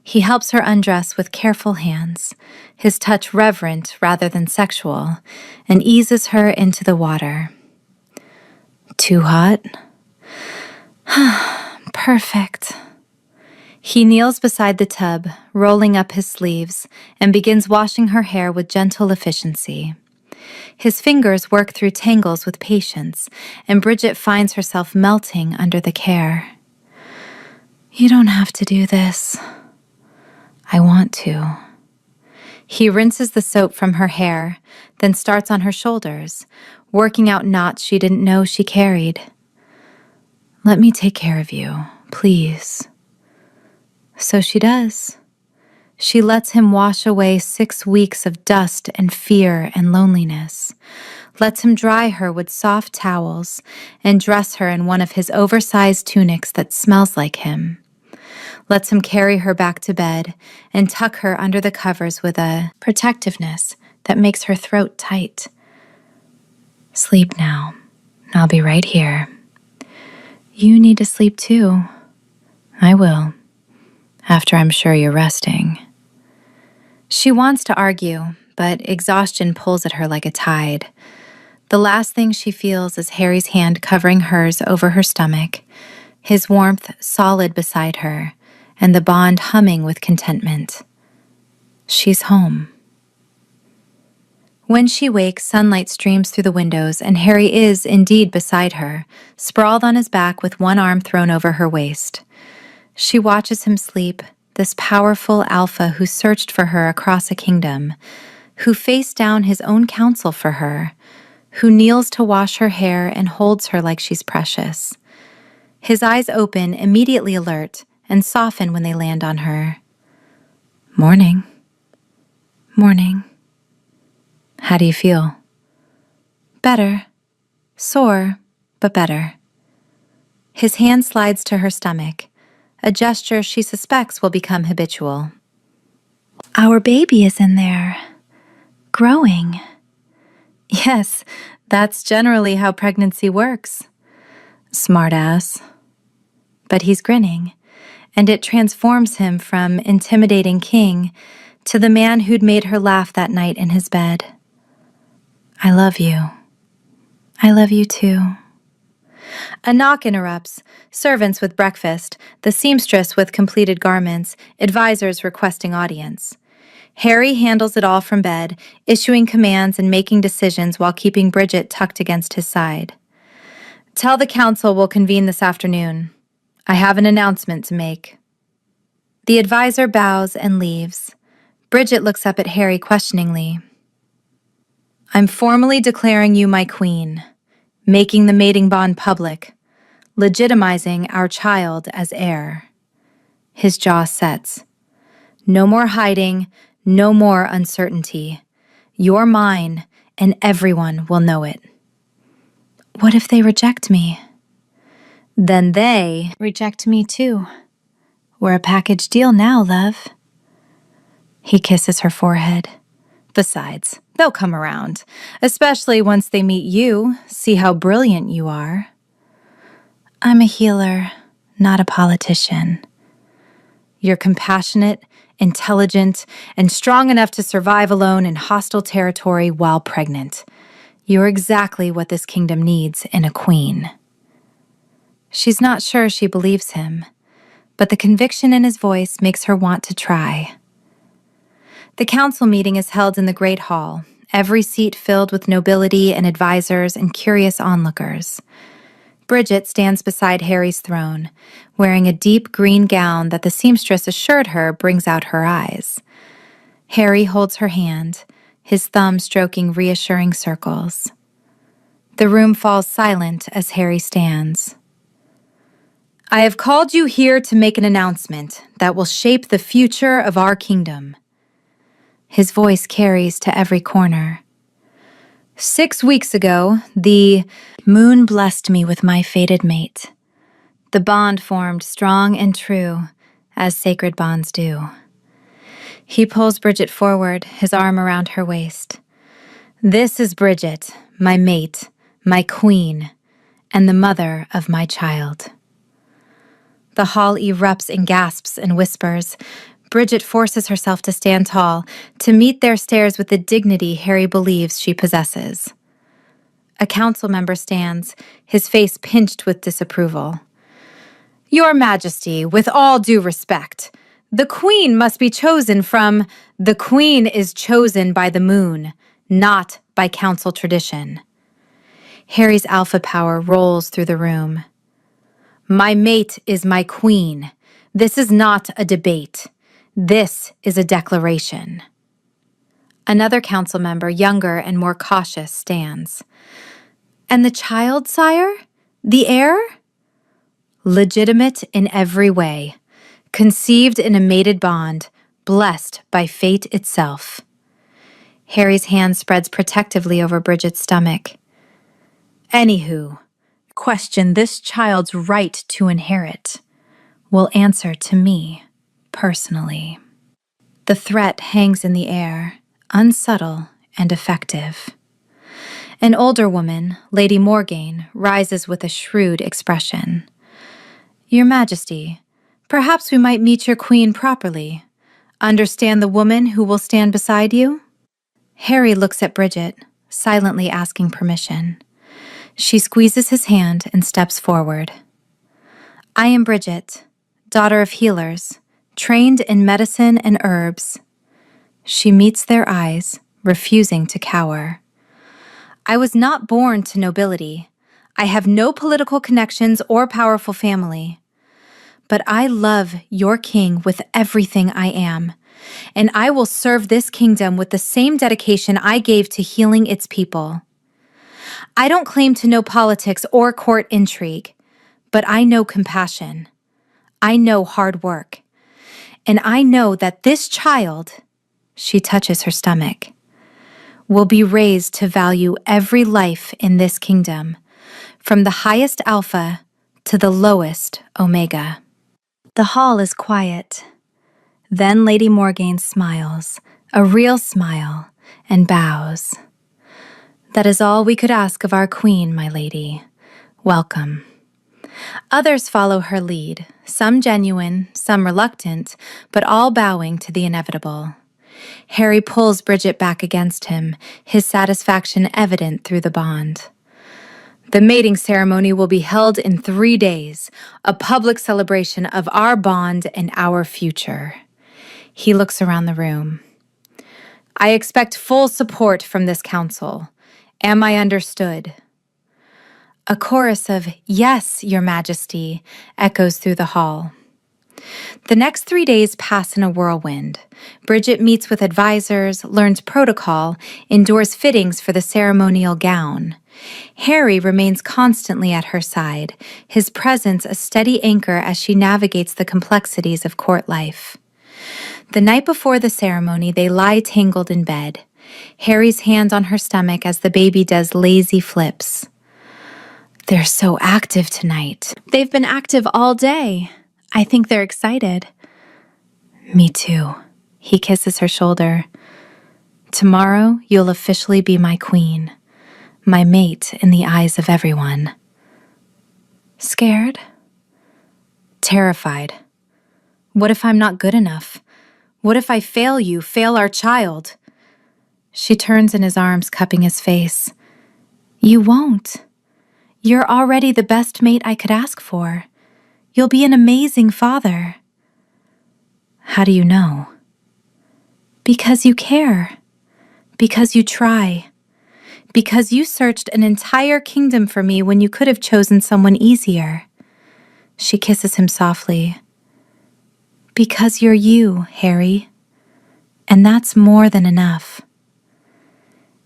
He helps her undress with careful hands, his touch reverent rather than sexual, and eases her into the water. Too hot? Perfect. He kneels beside the tub, rolling up his sleeves, and begins washing her hair with gentle efficiency. His fingers work through tangles with patience, and Bridget finds herself melting under the care. You don't have to do this. I want to. He rinses the soap from her hair, then starts on her shoulders, working out knots she didn't know she carried. Let me take care of you, please. So she does. She lets him wash away 6 weeks of dust and fear and loneliness, lets him dry her with soft towels and dress her in one of his oversized tunics that smells like him, lets him carry her back to bed and tuck her under the covers with a protectiveness that makes her throat tight. Sleep now. I'll be right here. You need to sleep too. I will, after I'm sure you're resting. She wants to argue, but exhaustion pulls at her like a tide. The last thing she feels is Harry's hand covering hers over her stomach, his warmth solid beside her, and the bond humming with contentment. She's home. When she wakes, sunlight streams through the windows, and Harry is indeed beside her, sprawled on his back with one arm thrown over her waist. She watches him sleep, this powerful alpha who searched for her across a kingdom, who faced down his own counsel for her, who kneels to wash her hair and holds her like she's precious. His eyes open, immediately alert, and soften when they land on her. Morning. Morning. How do you feel? Better. Sore, but better. His hand slides to her stomach, a gesture she suspects will become habitual. Our baby is in there, growing. Yes, that's generally how pregnancy works. Smartass. But he's grinning, and it transforms him from intimidating king to the man who'd made her laugh that night in his bed. I love you. I love you too. A knock interrupts. Servants with breakfast, the seamstress with completed garments, advisors requesting audience. Harry handles it all from bed, issuing commands and making decisions while keeping Bridget tucked against his side. Tell the council we'll convene this afternoon. I have an announcement to make. The advisor bows and leaves. Bridget looks up at Harry questioningly. I'm formally declaring you my queen, making the mating bond public, legitimizing our child as heir. His jaw sets. No more hiding, no more uncertainty. You're mine, and everyone will know it. What if they reject me? Then they reject me too. We're a package deal now, love. He kisses her forehead. Besides, they'll come around, especially once they meet you, see how brilliant you are. I'm a healer, not a politician. You're compassionate, intelligent, and strong enough to survive alone in hostile territory while pregnant. You're exactly what this kingdom needs in a queen. She's not sure she believes him, but the conviction in his voice makes her want to try. The council meeting is held in the Great Hall, every seat filled with nobility and advisors and curious onlookers. Bridget stands beside Harry's throne, wearing a deep green gown that the seamstress assured her brings out her eyes. Harry holds her hand, his thumb stroking reassuring circles. The room falls silent as Harry stands. I have called you here to make an announcement that will shape the future of our kingdom. His voice carries to every corner. 6 weeks ago, the moon blessed me with my fated mate. The bond formed strong and true, as sacred bonds do. He pulls Bridget forward, his arm around her waist. This is Bridget, my mate, my queen, and the mother of my child. The hall erupts in gasps and whispers. Bridget forces herself to stand tall, to meet their stares with the dignity Harry believes she possesses. A council member stands, his face pinched with disapproval. Your Majesty, with all due respect, the Queen must be chosen from... The Queen is chosen by the moon, not by council tradition. Harry's alpha power rolls through the room. My mate is my queen. This is not a debate. This is a declaration. Another council member, younger and more cautious, stands. And the child, sire? The heir? Legitimate in every way, conceived in a mated bond, blessed by fate itself. Harry's hand spreads protectively over Bridget's stomach. Anywho, question this child's right to inherit will answer to me personally. The threat hangs in the air, unsubtle and effective. An older woman, Lady Morgaine, rises with a shrewd expression. Your Majesty, perhaps we might meet your queen properly. Understand the woman who will stand beside you? Harry looks at Bridget, silently asking permission. She squeezes his hand and steps forward. I am Bridget, daughter of healers, trained in medicine and herbs. She meets their eyes, refusing to cower. I was not born to nobility. I have no political connections or powerful family. But I love your king with everything I am, and I will serve this kingdom with the same dedication I gave to healing its people. I don't claim to know politics or court intrigue, but I know compassion. I know hard work. And I know that this child, she touches her stomach, will be raised to value every life in this kingdom, from the highest alpha to the lowest omega. The hall is quiet. Then Lady Morgaine smiles, a real smile, and bows. That is all we could ask of our queen, my lady. Welcome. Others follow her lead, some genuine, some reluctant, but all bowing to the inevitable. Harry pulls Bridget back against him, his satisfaction evident through the bond. The mating ceremony will be held in 3 days, a public celebration of our bond and our future. He looks around the room. I expect full support from this council. Am I understood? A chorus of "Yes, Your Majesty" echoes through the hall. The next 3 days pass in a whirlwind. Bridget meets with advisors, learns protocol, endures fittings for the ceremonial gown. Harry remains constantly at her side, his presence a steady anchor as she navigates the complexities of court life. The night before the ceremony, they lie tangled in bed. Harry's hand on her stomach as the baby does lazy flips. They're so active tonight. They've been active all day. I think they're excited. Me too. He kisses her shoulder. Tomorrow, you'll officially be my queen, my mate in the eyes of everyone. Scared? Terrified. What if I'm not good enough? What if I fail you, fail our child? She turns in his arms, cupping his face. You won't. You're already the best mate I could ask for. You'll be an amazing father. How do you know? Because you care. Because you try. Because you searched an entire kingdom for me when you could have chosen someone easier. She kisses him softly. Because you're you, Harry. And that's more than enough.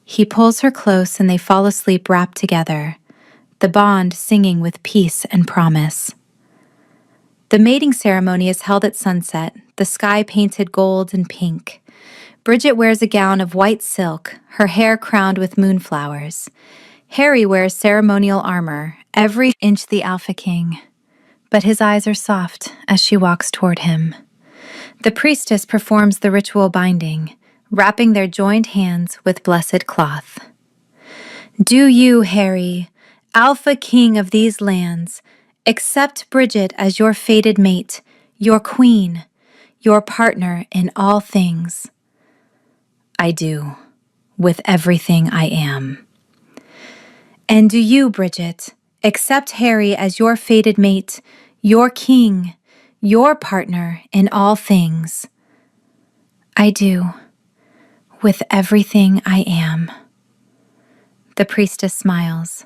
He pulls her close and they fall asleep wrapped together, the bond singing with peace and promise. The mating ceremony is held at sunset, the sky painted gold and pink. Bridget wears a gown of white silk, her hair crowned with moonflowers. Harry wears ceremonial armor, every inch the Alpha King. But his eyes are soft as she walks toward him. The priestess performs the ritual binding, wrapping their joined hands with blessed cloth. Do you, Harry, Alpha King of these lands, accept Bridget as your fated mate, your queen, your partner in all things? I do, with everything I am. And do you, Bridget, accept Harry as your fated mate, your king, your partner in all things? I do, with everything I am. The priestess smiles.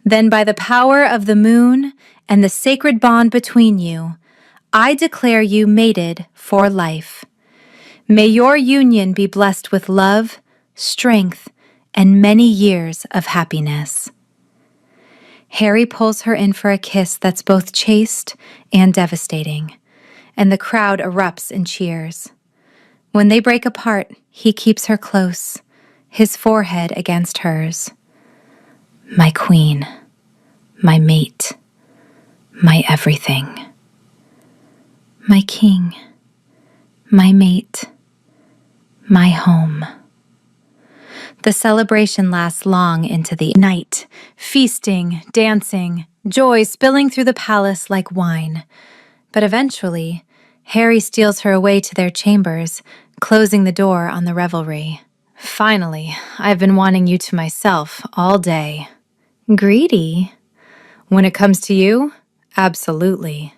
Then by the power of the moon and the sacred bond between you, I declare you mated for life. May your union be blessed with love, strength, and many years of happiness. Harry pulls her in for a kiss that's both chaste and devastating, and the crowd erupts in cheers. When they break apart, he keeps her close, his forehead against hers. My queen, my mate, my everything. My king, my mate, my home. The celebration lasts long into the night, feasting, dancing, joy spilling through the palace like wine. But eventually, Harry steals her away to their chambers, closing the door on the revelry. Finally, I've been wanting you to myself all day. Greedy? When it comes to you, absolutely.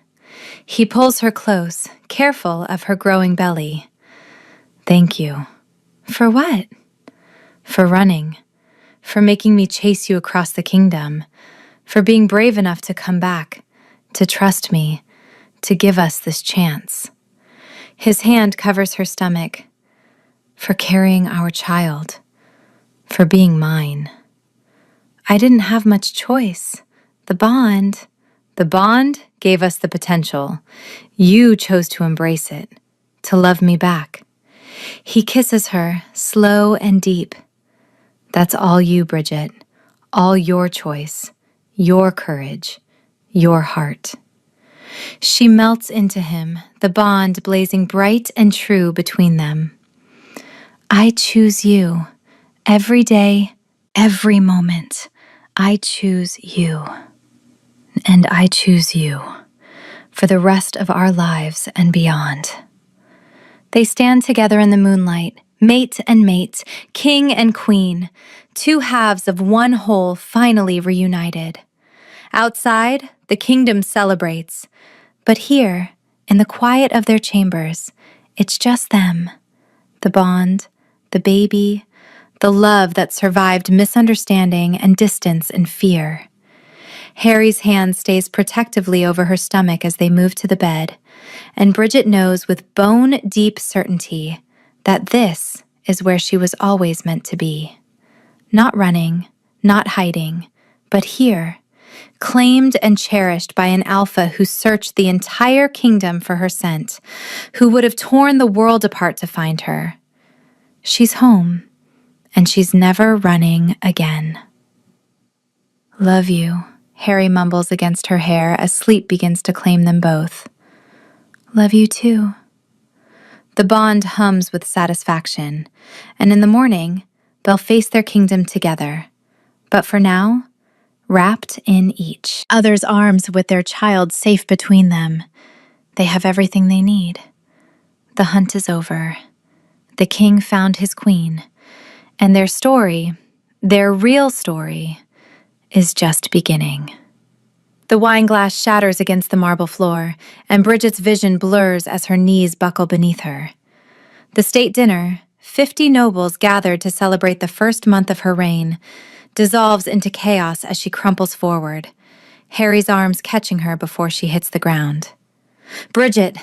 He pulls her close, careful of her growing belly. Thank you. For what? For running. For making me chase you across the kingdom. For being brave enough to come back, to trust me, to give us this chance. His hand covers her stomach. For carrying our child. For being mine. I didn't have much choice. The bond gave us the potential. You chose to embrace it, to love me back. He kisses her, slow and deep. That's all you, Bridget. All your choice, your courage, your heart. She melts into him, the bond blazing bright and true between them. I choose you. Every day, every moment, I choose you. And I choose you for the rest of our lives and beyond. They stand together in the moonlight, mate and mate, king and queen, two halves of one whole finally reunited. Outside, the kingdom celebrates, but here, in the quiet of their chambers, it's just them, the bond, the baby, the love that survived misunderstanding and distance and fear. Harry's hand stays protectively over her stomach as they move to the bed, and Bridget knows with bone-deep certainty that this is where she was always meant to be. Not running, not hiding, but here, claimed and cherished by an alpha who searched the entire kingdom for her scent, who would have torn the world apart to find her. She's home, and she's never running again. Love you, Harry mumbles against her hair as sleep begins to claim them both. Love you too. The bond hums with satisfaction, and in the morning, they'll face their kingdom together. But for now, wrapped in each other's arms with their child safe between them, they have everything they need. The hunt is over. The king found his queen, and their story, their real story, is just beginning. The wine glass shatters against the marble floor, and Bridget's vision blurs as her knees buckle beneath her. The state dinner, 50 nobles gathered to celebrate the first month of her reign, dissolves into chaos as she crumples forward, Harry's arms catching her before she hits the ground. Bridget!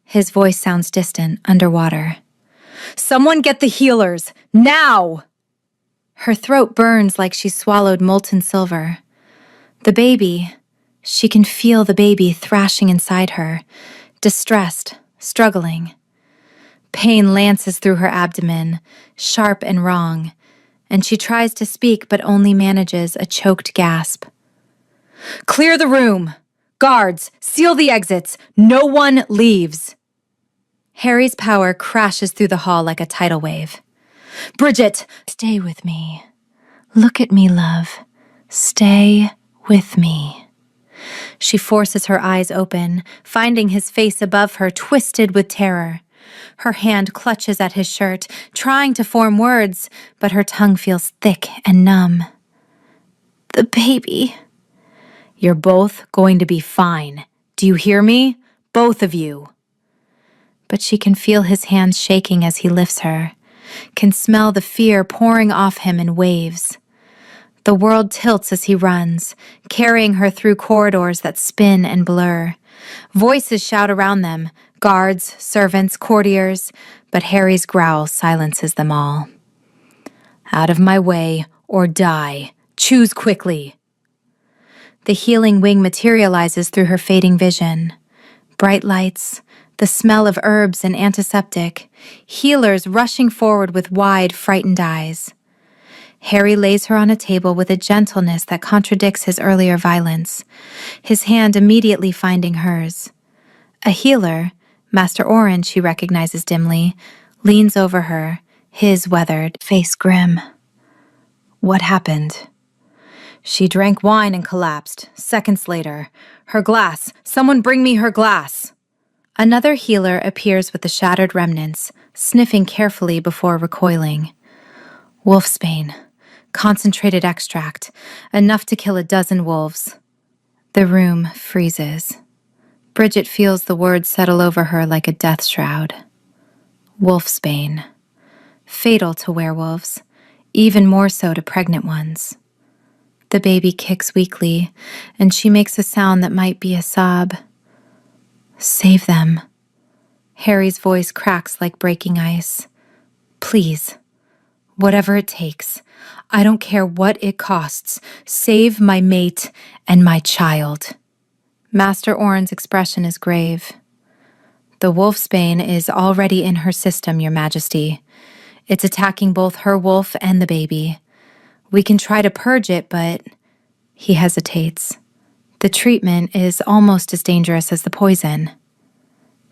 His voice sounds distant, underwater. Someone get the healers! Now! Her throat burns like she swallowed molten silver. The baby, she can feel the baby thrashing inside her, distressed, struggling. Pain lances through her abdomen, sharp and wrong, and she tries to speak but only manages a choked gasp. Clear the room! Guards, seal the exits! No one leaves! Harry's power crashes through the hall like a tidal wave. Bridget! Stay with me. Look at me, love. Stay with me. She forces her eyes open, finding his face above her twisted with terror. Her hand clutches at his shirt, trying to form words, but her tongue feels thick and numb. The baby. You're both going to be fine. Do you hear me? Both of you. But she can feel his hands shaking as he lifts her, can smell the fear pouring off him in waves. The world tilts as he runs, carrying her through corridors that spin and blur. Voices shout around them, guards, servants, courtiers, but Harry's growl silences them all. Out of my way, or die. Choose quickly. The healing wing materializes through her fading vision. Bright lights, the smell of herbs and antiseptic, healers rushing forward with wide, frightened eyes. Harry lays her on a table with a gentleness that contradicts his earlier violence, his hand immediately finding hers. A healer, Master Orange she recognizes dimly, leans over her, his weathered, face grim. What happened? She drank wine and collapsed, seconds later. Her glass! Someone bring me her glass! Another healer appears with the shattered remnants, sniffing carefully before recoiling. Wolfsbane. Concentrated extract, enough to kill a dozen wolves. The room freezes. Bridget feels the words settle over her like a death shroud. Wolfsbane. Fatal to werewolves, even more so to pregnant ones. The baby kicks weakly, and she makes a sound that might be a sob. Save them. Harry's voice cracks like breaking ice. Please. Whatever it takes. I don't care what it costs. Save my mate and my child. Master Orin's expression is grave. The wolfsbane is already in her system, Your Majesty. It's attacking both her wolf and the baby. We can try to purge it, but... He hesitates. The treatment is almost as dangerous as the poison.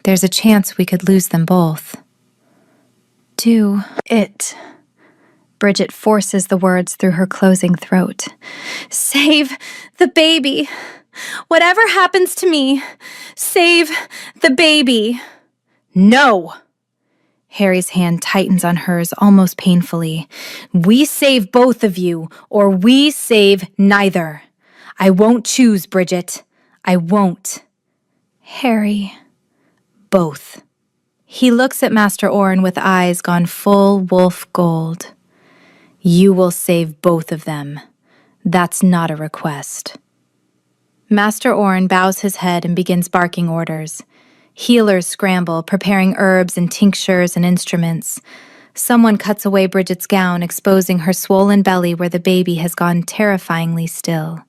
There's a chance we could lose them both. Do it. Bridget forces the words through her closing throat. Save the baby. Whatever happens to me, save the baby. No! Harry's hand tightens on hers almost painfully. We save both of you, or we save neither. I won't choose, Bridget. I won't. Harry. Both. He looks at Master Orin with eyes gone full wolf gold. You will save both of them. That's not a request. Master Orin bows his head and begins barking orders. Healers scramble, preparing herbs and tinctures and instruments. Someone cuts away Bridget's gown, exposing her swollen belly where the baby has gone terrifyingly still.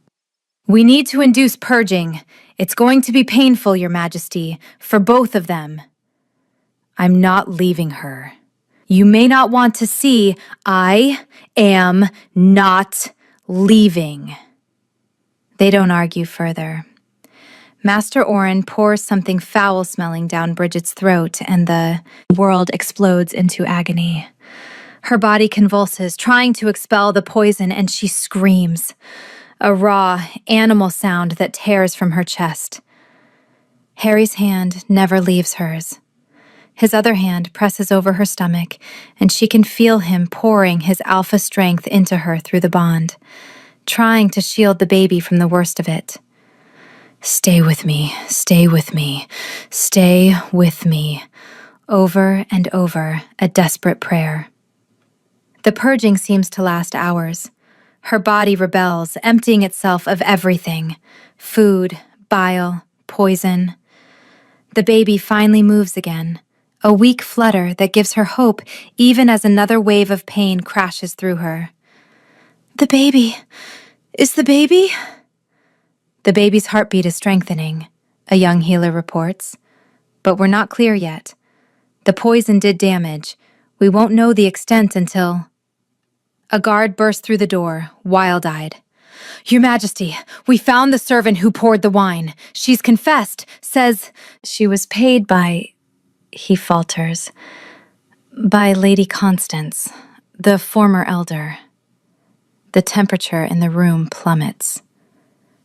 We need to induce purging. It's going to be painful, Your Majesty, for both of them. I'm not leaving her. You may not want to see, I am not leaving. They don't argue further. Master Orin pours something foul-smelling down Bridget's throat, and the world explodes into agony. Her body convulses, trying to expel the poison, and she screams. A raw, animal sound that tears from her chest. Harry's hand never leaves hers. His other hand presses over her stomach, and she can feel him pouring his alpha strength into her through the bond, trying to shield the baby from the worst of it. Stay with me, stay with me, stay with me. Over and over, a desperate prayer. The purging seems to last hours. Her body rebels, emptying itself of everything. Food, bile, poison. The baby finally moves again. A weak flutter that gives her hope even as another wave of pain crashes through her. The baby. Is the baby? The baby's heartbeat is strengthening, a young healer reports. But we're not clear yet. The poison did damage. We won't know the extent until... A guard burst through the door, wild-eyed. Your Majesty, we found the servant who poured the wine. She's confessed, says she was paid by... He falters. By Lady Constance, the former elder. The temperature in the room plummets.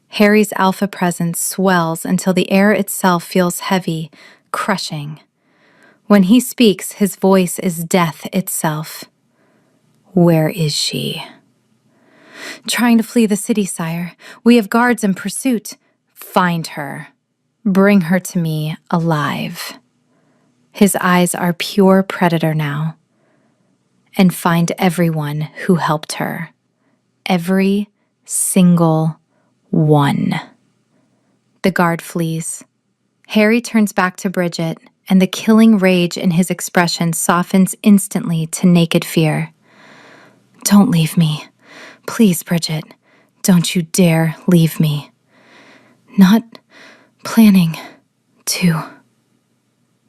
Harry's alpha presence swells until the air itself feels heavy, crushing. When he speaks, his voice is death itself. Where is she? Trying to flee the city, sire. We have guards in pursuit. Find her. Bring her to me alive. His eyes are pure predator now. And find everyone who helped her. Every single one. The guard flees. Harry turns back to Bridget, and the killing rage in his expression softens instantly to naked fear. Don't leave me. Please, Bridget. Don't you dare leave me. Not planning to.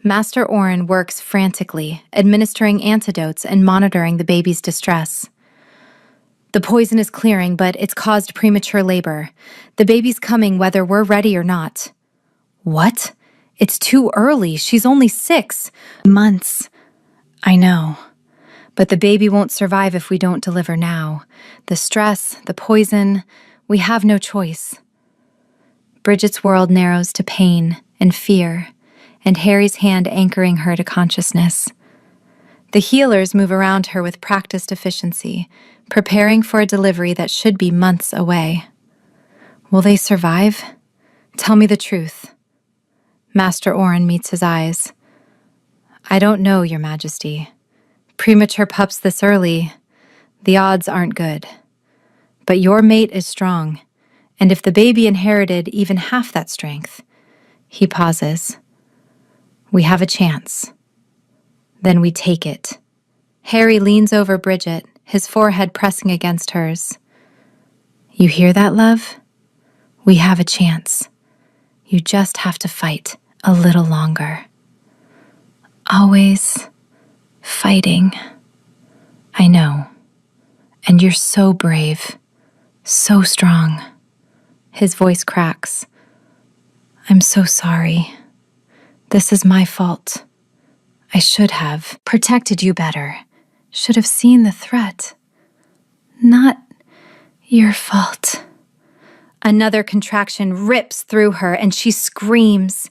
Master Orin works frantically, administering antidotes and monitoring the baby's distress. The poison is clearing, but it's caused premature labor. The baby's coming whether we're ready or not. What? It's too early. She's only 6 months. I know. But the baby won't survive if we don't deliver now. The stress, the poison, we have no choice. Bridget's world narrows to pain and fear, and Harry's hand anchoring her to consciousness. The healers move around her with practiced efficiency, preparing for a delivery that should be months away. Will they survive? Tell me the truth. Master Orin meets his eyes. I don't know, Your Majesty. Premature pups this early, the odds aren't good. But your mate is strong, and if the baby inherited even half that strength, he pauses. We have a chance. Then we take it. Harry leans over Bridget, his forehead pressing against hers. You hear that, love? We have a chance. You just have to fight a little longer. Always fighting. I know. And you're so brave, so strong. His voice cracks. I'm so sorry. This is my fault. I should have protected you better. Should have seen the threat. Not your fault. Another contraction rips through her and she screams.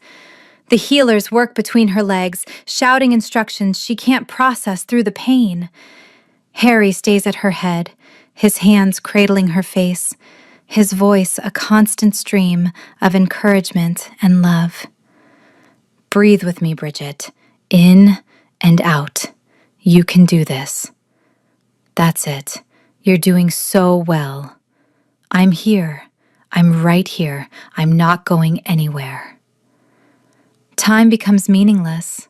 The healers work between her legs, shouting instructions she can't process through the pain. Harry stays at her head, his hands cradling her face, his voice a constant stream of encouragement and love. Breathe with me, Bridget. In and out. You can do this. That's it. You're doing so well. I'm here. I'm right here. I'm not going anywhere. Time becomes meaningless.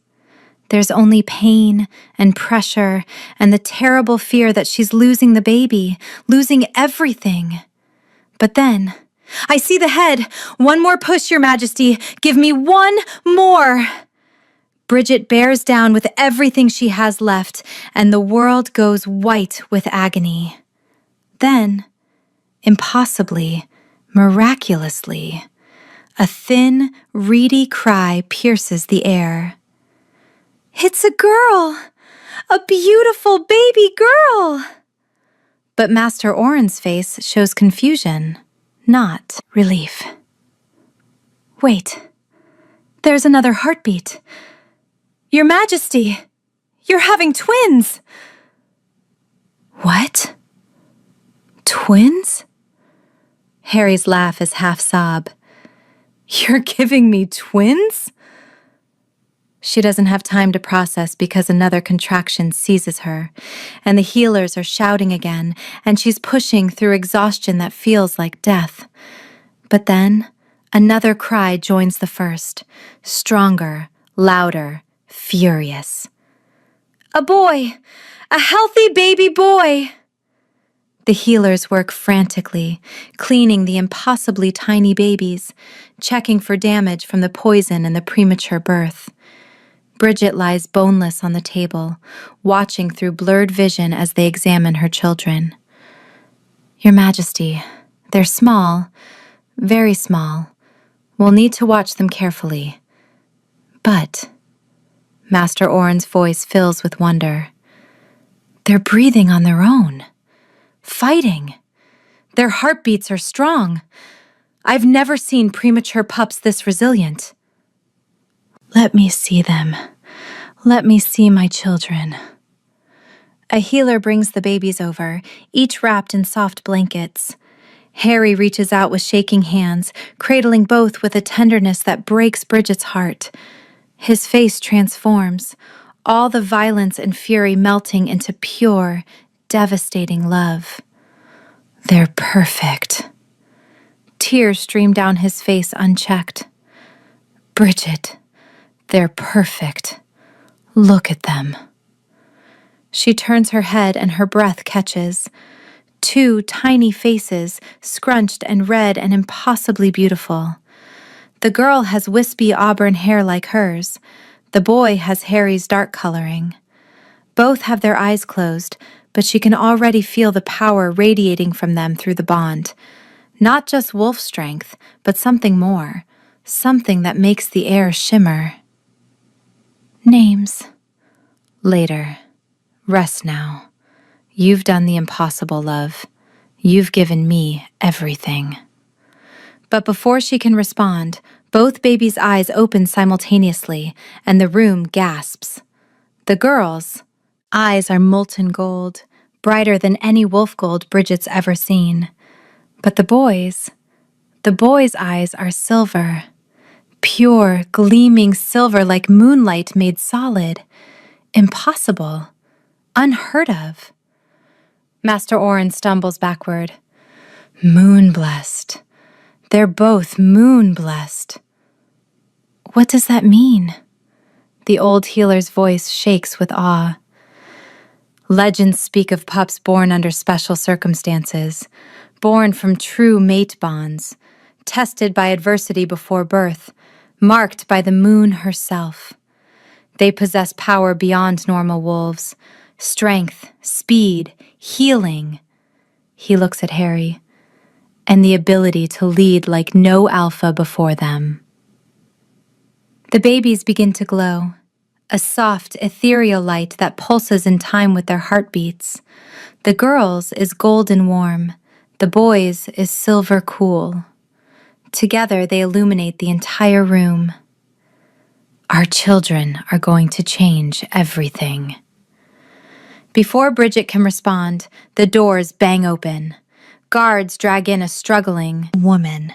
There's only pain and pressure and the terrible fear that she's losing the baby, losing everything. But then, I see the head. One more push, Your Majesty. Give me one more. Bridget bears down with everything she has left, and the world goes white with agony. Then, impossibly, miraculously, a thin, reedy cry pierces the air. It's a girl! A beautiful baby girl! But Master Oren's face shows confusion, not relief. Wait, there's another heartbeat. Your Majesty, you're having twins! What? Twins? Harry's laugh is half sob. You're giving me twins? She doesn't have time to process because another contraction seizes her, and the healers are shouting again, and she's pushing through exhaustion that feels like death. But then, another cry joins the first, stronger, louder, furious. A boy! A healthy baby boy! The healers work frantically, cleaning the impossibly tiny babies, checking for damage from the poison and the premature birth. Bridget lies boneless on the table, watching through blurred vision as they examine her children. Your Majesty, they're small, very small. We'll need to watch them carefully. But, Master Oren's voice fills with wonder. They're breathing on their own, fighting. Their heartbeats are strong. I've never seen premature pups this resilient. Let me see them. Let me see my children. A healer brings the babies over, each wrapped in soft blankets. Harry reaches out with shaking hands, cradling both with a tenderness that breaks Bridget's heart. His face transforms, all the violence and fury melting into pure, devastating love. They're perfect. Tears stream down his face unchecked. Bridget, they're perfect. Look at them. She turns her head and her breath catches. Two tiny faces, scrunched and red and impossibly beautiful. The girl has wispy auburn hair like hers. The boy has Harry's dark coloring. Both have their eyes closed, but she can already feel the power radiating from them through the bond. Not just wolf strength, but something more. Something that makes the air shimmer. Names. Later. Rest now. You've done the impossible, love. You've given me everything. But before she can respond, both babies' eyes open simultaneously, and the room gasps. The girls' eyes are molten gold, brighter than any wolf gold Bridget's ever seen. But the boys' eyes are silver, pure, gleaming silver like moonlight made solid. Impossible. Unheard of. Master Orin stumbles backward. Moon-blessed. They're both moon-blessed. What does that mean? The old healer's voice shakes with awe. Legends speak of pups born under special circumstances, born from true mate bonds, tested by adversity before birth, marked by the moon herself. They possess power beyond normal wolves, strength, speed, healing. He looks at Harry, and the ability to lead like no alpha before them. The babies begin to glow, a soft, ethereal light that pulses in time with their heartbeats. The girls is golden warm, the boys is silver cool. Together they illuminate the entire room. Our children are going to change everything. Before Bridget can respond, the doors bang open. Guards drag in a struggling woman,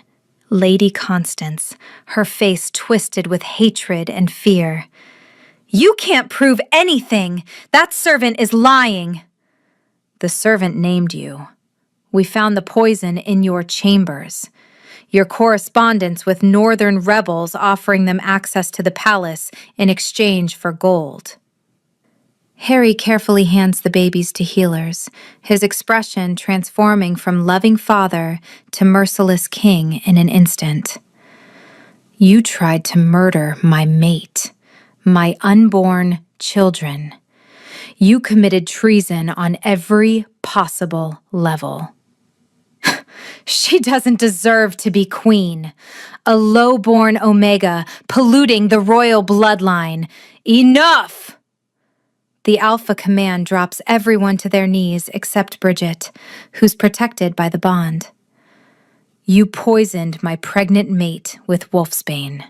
Lady Constance, her face twisted with hatred and fear. You can't prove anything! That servant is lying! The servant named you. We found the poison in your chambers. Your correspondence with northern rebels offering them access to the palace in exchange for gold. Harry carefully hands the babies to healers, his expression transforming from loving father to merciless king in an instant. You tried to murder my mate, my unborn children. You committed treason on every possible level. She doesn't deserve to be queen. A low-born Omega polluting the royal bloodline. Enough! The Alpha Command drops everyone to their knees except Bridget, who's protected by the bond. You poisoned my pregnant mate with wolfsbane.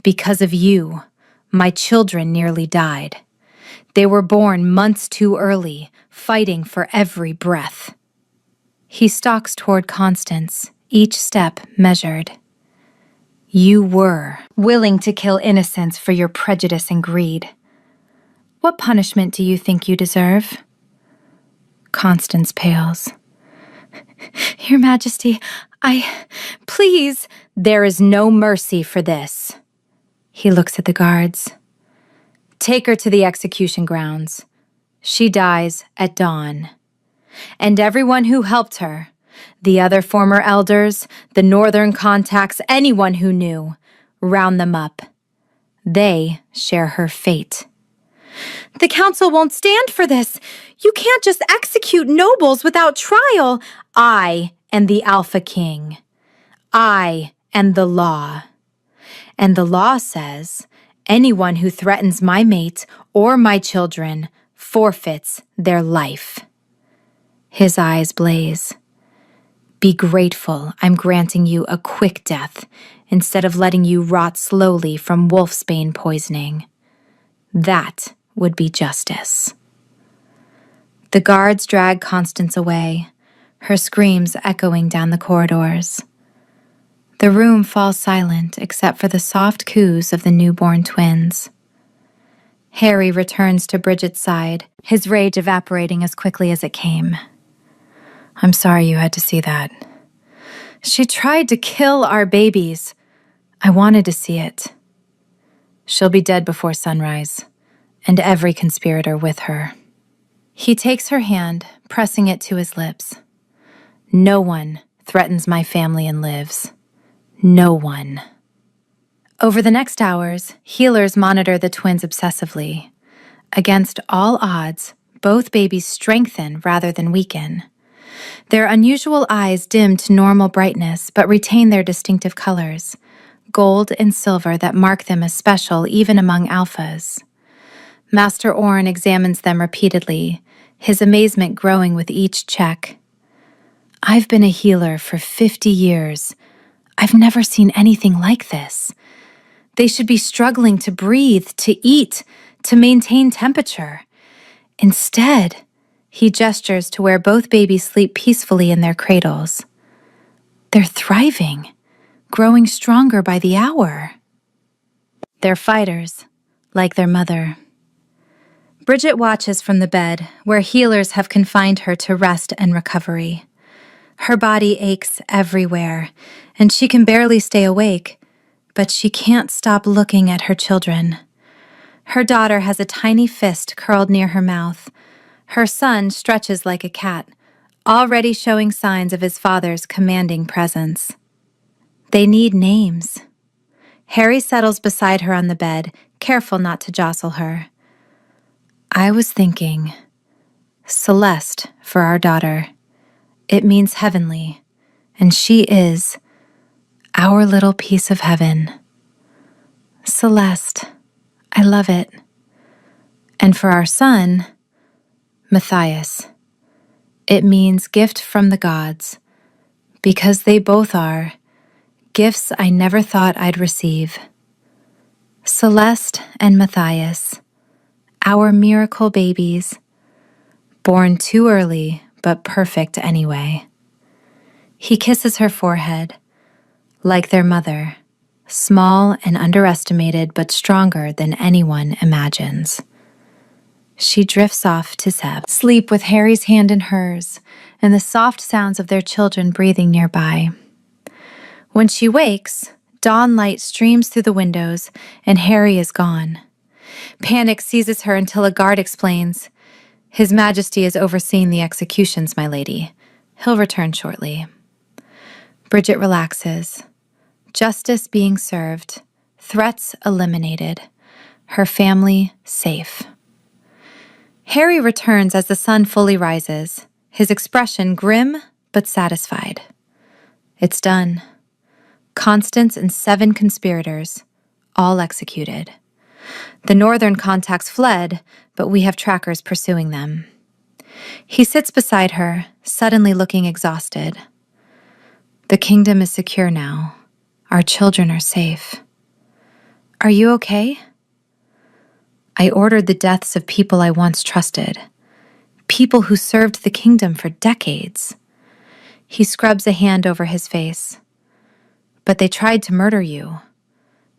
Because of you, my children nearly died. They were born months too early, fighting for every breath. He stalks toward Constance, each step measured. You were willing to kill innocents for your prejudice and greed. What punishment do you think you deserve? Constance pales. Your Majesty, please. There is no mercy for this. He looks at the guards. Take her to the execution grounds. She dies at dawn. And everyone who helped her, the other former elders, the northern contacts, anyone who knew, round them up. They share her fate. The council won't stand for this. You can't just execute nobles without trial. I am the Alpha King. I am the law. And the law says anyone who threatens my mate or my children forfeits their life. His eyes blaze. Be grateful I'm granting you a quick death instead of letting you rot slowly from wolfsbane poisoning. That would be justice. The guards drag Constance away, her screams echoing down the corridors. The room falls silent except for the soft coos of the newborn twins. Harry returns to Bridget's side, his rage evaporating as quickly as it came. I'm sorry you had to see that. She tried to kill our babies. I wanted to see it. She'll be dead before sunrise, and every conspirator with her. He takes her hand, pressing it to his lips. No one threatens my family and lives. No one. Over the next hours, healers monitor the twins obsessively. Against all odds, both babies strengthen rather than weaken. Their unusual eyes dim to normal brightness but retain their distinctive colors, gold and silver that mark them as special even among alphas. Master Orin examines them repeatedly, his amazement growing with each check. I've been a healer for 50 years. I've never seen anything like this. They should be struggling to breathe, to eat, to maintain temperature. Instead, he gestures to where both babies sleep peacefully in their cradles. They're thriving, growing stronger by the hour. They're fighters, like their mother. Bridget watches from the bed, where healers have confined her to rest and recovery. Her body aches everywhere, and she can barely stay awake, but she can't stop looking at her children. Her daughter has a tiny fist curled near her mouth. Her son stretches like a cat, already showing signs of his father's commanding presence. They need names. Harry settles beside her on the bed, careful not to jostle her. I was thinking, Celeste for our daughter. It means heavenly, and she is our little piece of heaven. Celeste, I love it. And for our son, Matthias, it means gift from the gods, because they both are gifts I never thought I'd receive. Celeste and Matthias, our miracle babies, born too early but perfect anyway. He kisses her forehead, like their mother, small and underestimated but stronger than anyone imagines. She drifts off to sleep with Harry's hand in hers and the soft sounds of their children breathing nearby. When she wakes, dawn light streams through the windows and Harry is gone. Panic seizes her until a guard explains, "His Majesty is overseeing the executions, my lady. He'll return shortly." Bridget relaxes. Justice being served, threats eliminated, her family safe. Harry returns as the sun fully rises, his expression grim but satisfied. It's done. Constance and 7 conspirators, all executed. The northern contacts fled, but we have trackers pursuing them. He sits beside her, suddenly looking exhausted. The kingdom is secure now. Our children are safe. Are you okay? I ordered the deaths of people I once trusted, people who served the kingdom for decades. He scrubs a hand over his face. But they tried to murder you,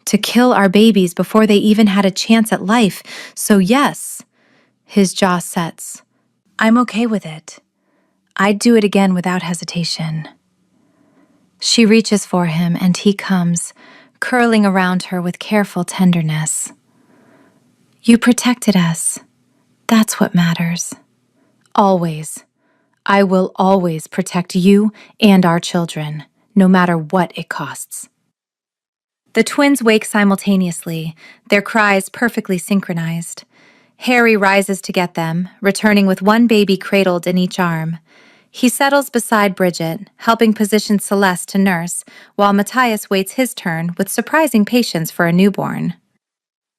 to kill our babies before they even had a chance at life. So yes, his jaw sets. I'm okay with it. I'd do it again without hesitation. She reaches for him and he comes, curling around her with careful tenderness. You protected us. That's what matters. Always. I will always protect you and our children, no matter what it costs. The twins wake simultaneously, their cries perfectly synchronized. Harry rises to get them, returning with one baby cradled in each arm. He settles beside Bridget, helping position Celeste to nurse, while Matthias waits his turn with surprising patience for a newborn.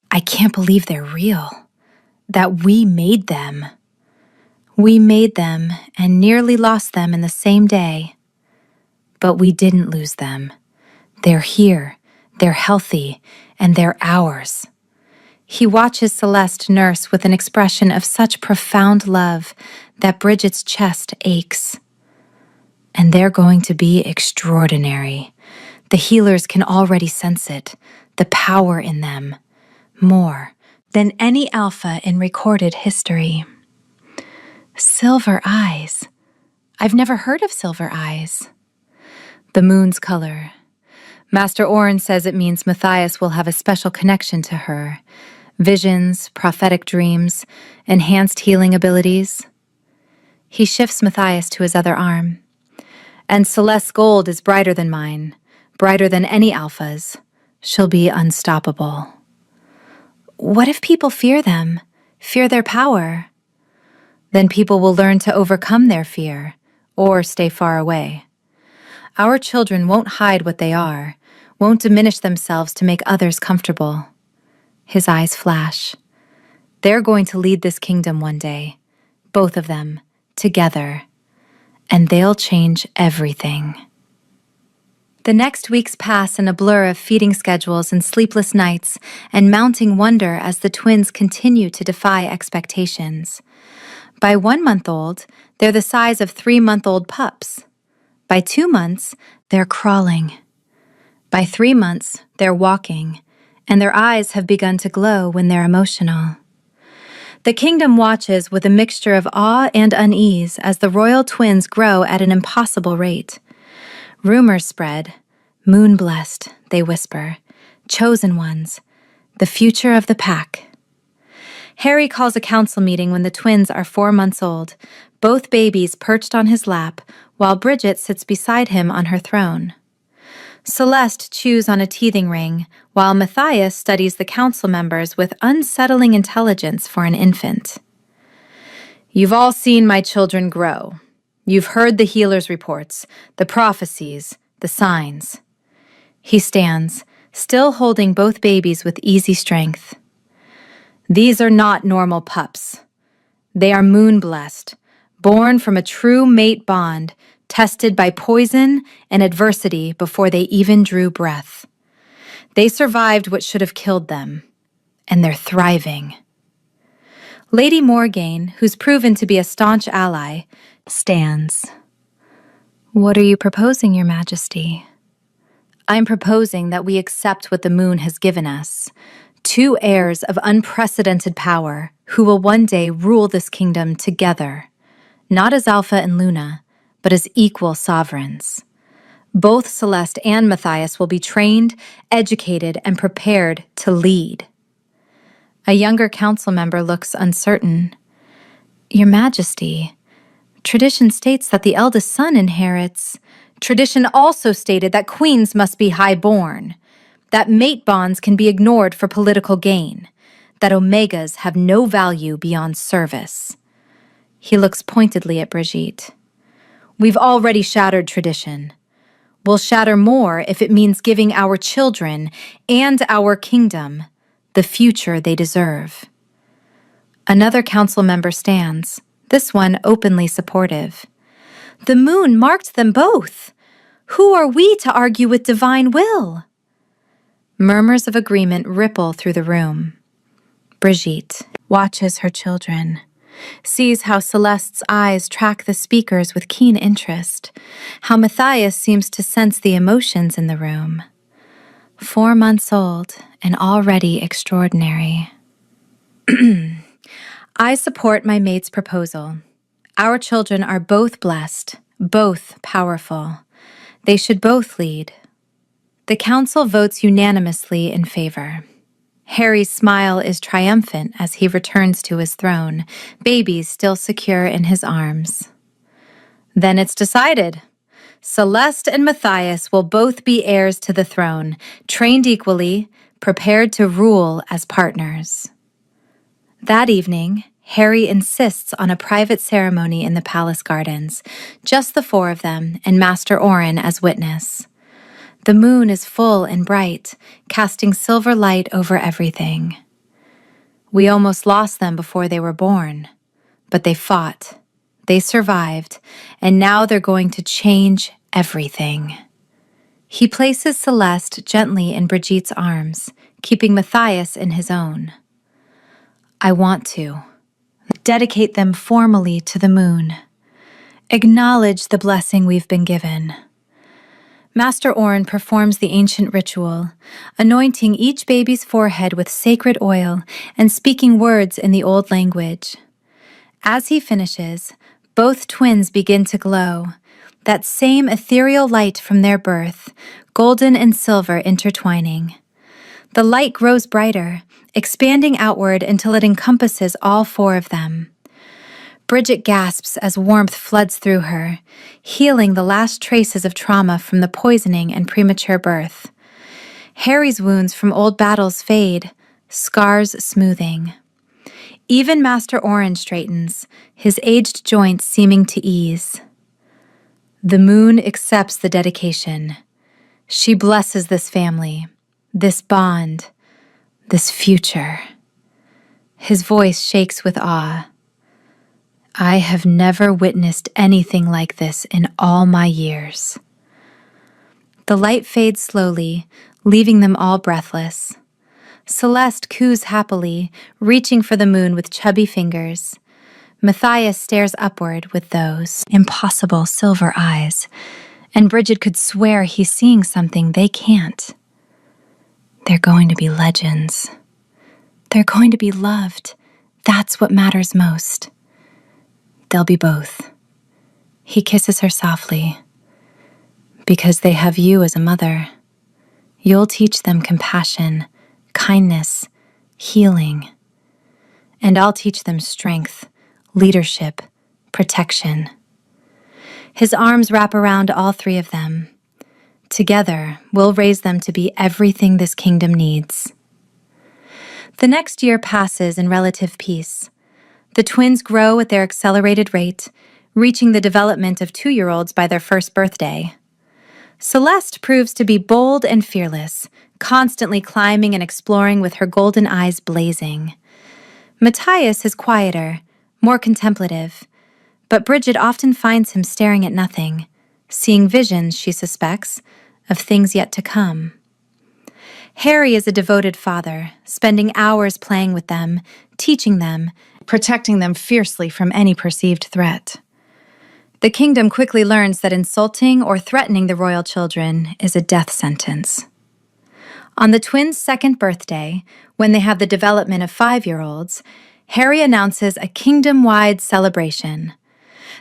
I can't believe they're real. That we made them. We made them and nearly lost them in the same day. But we didn't lose them. They're here, they're healthy, and they're ours. He watches Celeste nurse with an expression of such profound love that Bridget's chest aches. And they're going to be extraordinary. The healers can already sense it, the power in them, more than any alpha in recorded history. Silver eyes. I've never heard of silver eyes. The moon's color. Master Oren says it means Matthias will have a special connection to her. Visions, prophetic dreams, enhanced healing abilities. He shifts Matthias to his other arm. And Celeste's gold is brighter than mine, brighter than any alpha's. She'll be unstoppable. What if people fear them, fear their power? Then people will learn to overcome their fear, or stay far away. Our children won't hide what they are, won't diminish themselves to make others comfortable. His eyes flash. They're going to lead this kingdom one day, both of them, together, and they'll change everything. The next weeks pass in a blur of feeding schedules and sleepless nights and mounting wonder as the twins continue to defy expectations. By 1 month old, they're the size of 3-month-old pups. By 2 months, they're crawling. By 3 months, they're walking. and their eyes have begun to glow when they're emotional. The kingdom watches with a mixture of awe and unease as the royal twins grow at an impossible rate. Rumors spread. Moon-blessed, they whisper. Chosen ones. The future of the pack. Harry calls a council meeting when the twins are 4 months old, both babies perched on his lap, while Bridget sits beside him on her throne. Celeste chews on a teething ring, while Matthias studies the council members with unsettling intelligence for an infant. You've all seen my children grow. You've heard the healer's reports, the prophecies, the signs. He stands, still holding both babies with easy strength. These are not normal pups. They are moon-blessed, born from a true mate bond, tested by poison and adversity before they even drew breath. They survived what should have killed them, and they're thriving. Lady Morgaine, who's proven to be a staunch ally, stands. What are you proposing, Your Majesty? I'm proposing that we accept what the moon has given us, 2 heirs of unprecedented power who will one day rule this kingdom together, not as Alpha and Luna, but as equal sovereigns. Both Celeste and Matthias will be trained, educated, and prepared to lead. A younger council member looks uncertain. Your Majesty, tradition states that the eldest son inherits. Tradition also stated that queens must be high-born, that mate bonds can be ignored for political gain, that omegas have no value beyond service. He looks pointedly at Brigitte. We've already shattered tradition. We'll shatter more if it means giving our children and our kingdom the future they deserve. Another council member stands, this one openly supportive. The moon marked them both. Who are we to argue with divine will? Murmurs of agreement ripple through the room. Brigitte watches her children, sees how Celeste's eyes track the speakers with keen interest, how Matthias seems to sense the emotions in the room. 4 months old and already extraordinary. I support my mate's proposal. Our children are both blessed, both powerful. They should both lead. The council votes unanimously in favor. Harry's smile is triumphant as he returns to his throne, babies still secure in his arms. Then it's decided. Celeste and Matthias will both be heirs to the throne, trained equally, prepared to rule as partners. That evening, Harry insists on a private ceremony in the palace gardens, just the 4 of them and Master Orin as witness. The moon is full and bright, casting silver light over everything. We almost lost them before they were born, but they fought, they survived, and now they're going to change everything. He places Celeste gently in Brigitte's arms, keeping Matthias in his own. I want to dedicate them formally to the moon. Acknowledge the blessing we've been given. Master Orin performs the ancient ritual, anointing each baby's forehead with sacred oil and speaking words in the old language. As he finishes, both twins begin to glow, that same ethereal light from their birth, golden and silver intertwining. The light grows brighter, expanding outward until it encompasses all 4 of them. Bridget gasps as warmth floods through her, healing the last traces of trauma from the poisoning and premature birth. Harry's wounds from old battles fade, scars smoothing. Even Master Orin straightens, his aged joints seeming to ease. The moon accepts the dedication. She blesses this family, this bond, this future. His voice shakes with awe. I have never witnessed anything like this in all my years. The light fades slowly, leaving them all breathless. Celeste coos happily, reaching for the moon with chubby fingers. Matthias stares upward with those impossible silver eyes, and Bridget could swear he's seeing something they can't. They're going to be legends. They're going to be loved. That's what matters most. They'll be both. He kisses her softly. Because they have you as a mother. You'll teach them compassion, kindness, healing. And I'll teach them strength, leadership, protection. His arms wrap around all three of them. Together, we'll raise them to be everything this kingdom needs. The next year passes in relative peace. The twins grow at their accelerated rate, reaching the development of 2-year-olds by their first birthday. Celeste proves to be bold and fearless, constantly climbing and exploring with her golden eyes blazing. Matthias is quieter, more contemplative, but Bridget often finds him staring at nothing, seeing visions, she suspects, of things yet to come. Harry is a devoted father, spending hours playing with them, teaching them, protecting them fiercely from any perceived threat. The kingdom quickly learns that insulting or threatening the royal children is a death sentence. On the twins' second birthday, when they have the development of 5-year-olds, Harry announces a kingdom-wide celebration.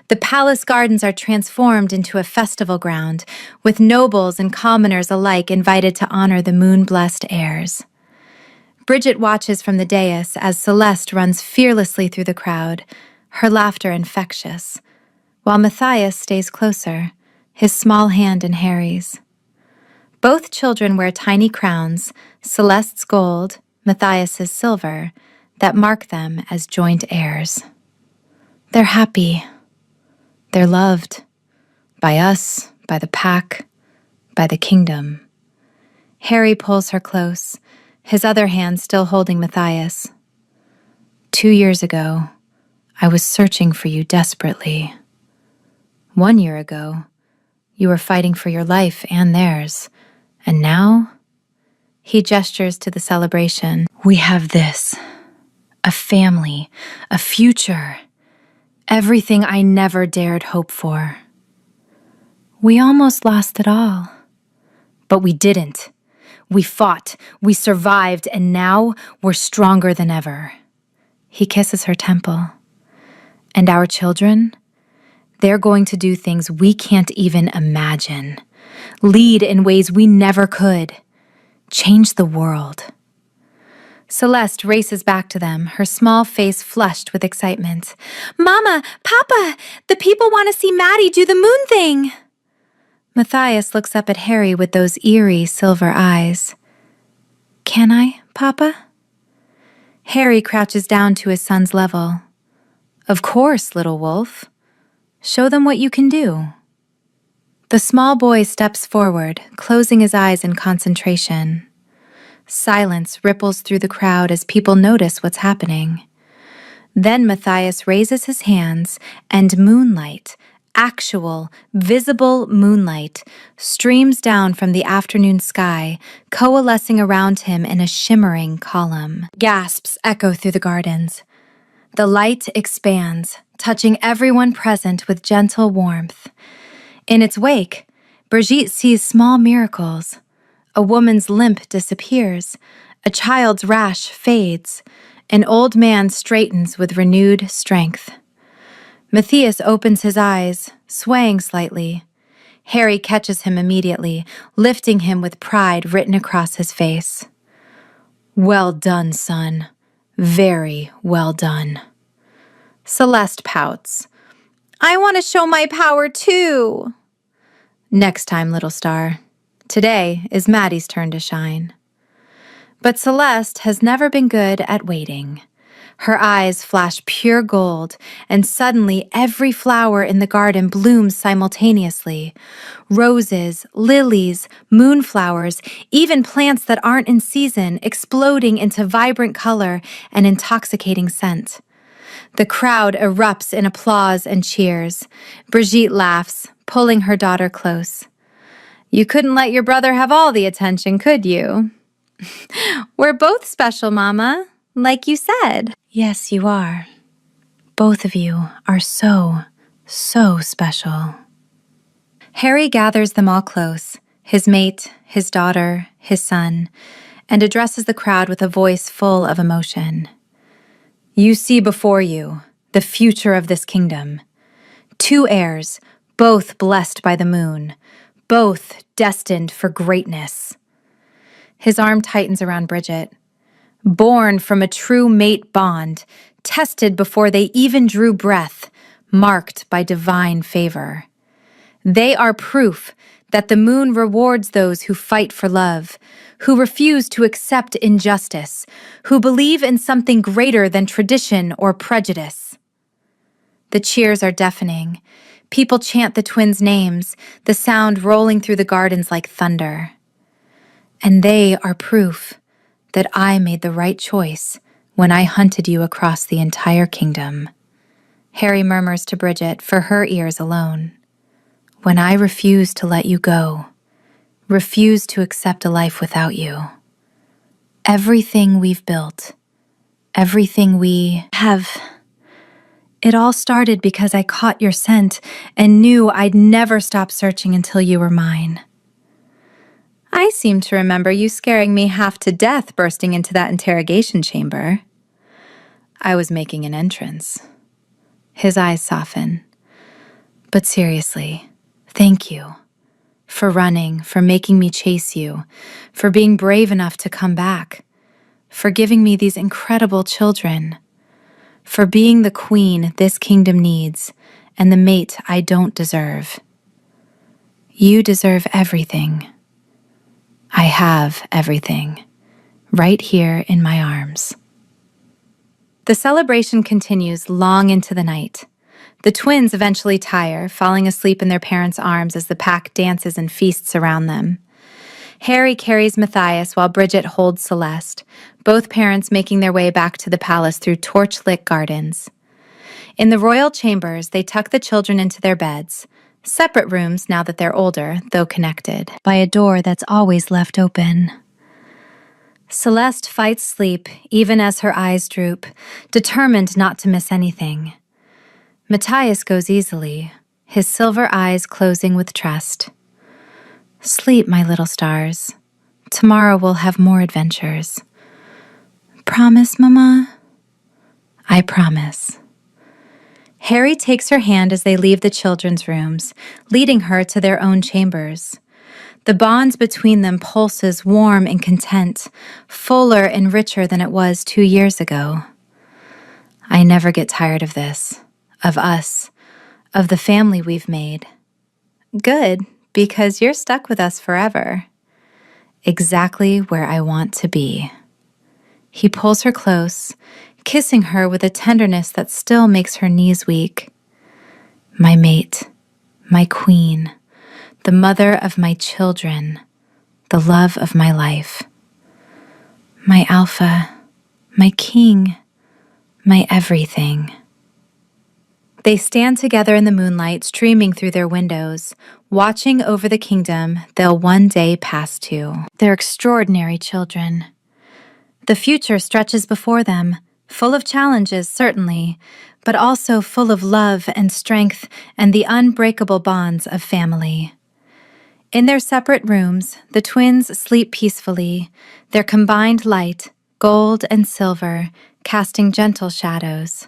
The palace gardens are transformed into a festival ground, with nobles and commoners alike invited to honor the moon-blessed heirs. Bridget watches from the dais as Celeste runs fearlessly through the crowd, her laughter infectious, while Matthias stays closer, his small hand in Harry's. Both children wear tiny crowns, Celeste's gold, Matthias's silver, that mark them as joint heirs. They're happy. They're loved. By us, by the pack, by the kingdom. Harry pulls her close, his other hand still holding Matthias. 2 years ago, I was searching for you desperately. 1 year ago, you were fighting for your life and theirs. And now, he gestures to the celebration. We have this. A family, a future. Everything I never dared hope for. We almost lost it all. But we didn't. We fought, we survived, and now we're stronger than ever. He kisses her temple. And our children? They're going to do things we can't even imagine. Lead in ways we never could. Change the world. Celeste races back to them, her small face flushed with excitement. Mama, Papa, the people want to see Maddie do the moon thing. Matthias looks up at Harry with those eerie silver eyes. Can I, Papa? Harry crouches down to his son's level. Of course, little wolf. Show them what you can do. The small boy steps forward, closing his eyes in concentration. Silence ripples through the crowd as people notice what's happening. Then Matthias raises his hands, and moonlight, actual, visible moonlight, streams down from the afternoon sky, coalescing around him in a shimmering column. Gasps echo through the gardens. The light expands, touching everyone present with gentle warmth. In its wake, Brigitte sees small miracles. A woman's limp disappears, a child's rash fades, an old man straightens with renewed strength. Matthias opens his eyes, swaying slightly. Harry catches him immediately, lifting him with pride written across his face. Well done, son. Very well done. Celeste pouts. I want to show my power too. Next time, little star. Today is Maddie's turn to shine. But Celeste has never been good at waiting. Her eyes flash pure gold, and suddenly every flower in the garden blooms simultaneously. Roses, lilies, moonflowers, even plants that aren't in season exploding into vibrant color and intoxicating scent. The crowd erupts in applause and cheers. Brigitte laughs, pulling her daughter close. You couldn't let your brother have all the attention, could you? We're both special, Mama, like you said. Yes, you are. Both of you are so, so special. Harry gathers them all close, his mate, his daughter, his son, and addresses the crowd with a voice full of emotion. You see before you the future of this kingdom. 2 heirs, both blessed by the moon, both destined for greatness. His arm tightens around Bridget. Born from a true mate bond, tested before they even drew breath, marked by divine favor. They are proof that the moon rewards those who fight for love, who refuse to accept injustice, who believe in something greater than tradition or prejudice. The cheers are deafening. People chant the twins' names, the sound rolling through the gardens like thunder. And they are proof that I made the right choice when I hunted you across the entire kingdom. Harry murmurs to Bridget for her ears alone. When I refused to let you go, refused to accept a life without you. Everything we've built, everything we have, it all started because I caught your scent and knew I'd never stop searching until you were mine. I seem to remember you scaring me half to death bursting into that interrogation chamber. I was making an entrance. His eyes soften. But seriously, thank you. For running, for making me chase you, for being brave enough to come back, for giving me these incredible children, for being the queen this kingdom needs and the mate I don't deserve. You deserve everything. I have everything, right here in my arms. The celebration continues long into the night. The twins eventually tire, falling asleep in their parents' arms as the pack dances and feasts around them. Harry carries Matthias while Bridget holds Celeste, both parents making their way back to the palace through torch-lit gardens. In the royal chambers, they tuck the children into their beds, separate rooms now that they're older, though connected, by a door that's always left open. Celeste fights sleep even as her eyes droop, determined not to miss anything. Matthias goes easily, his silver eyes closing with trust. Sleep, my little stars. Tomorrow we'll have more adventures. Promise, Mama? I promise. Harry takes her hand as they leave the children's rooms, leading her to their own chambers. The bond between them pulses warm and content, fuller and richer than it was 2 years ago. I never get tired of this, of us, of the family we've made. Good, because you're stuck with us forever. Exactly where I want to be. He pulls her close, kissing her with a tenderness that still makes her knees weak. My mate, my queen, the mother of my children, the love of my life. My alpha, my king, my everything. They stand together in the moonlight streaming through their windows, watching over the kingdom they'll one day pass to. They're extraordinary children. The future stretches before them, full of challenges, certainly, but also full of love and strength and the unbreakable bonds of family. In their separate rooms, the twins sleep peacefully, their combined light, gold and silver, casting gentle shadows.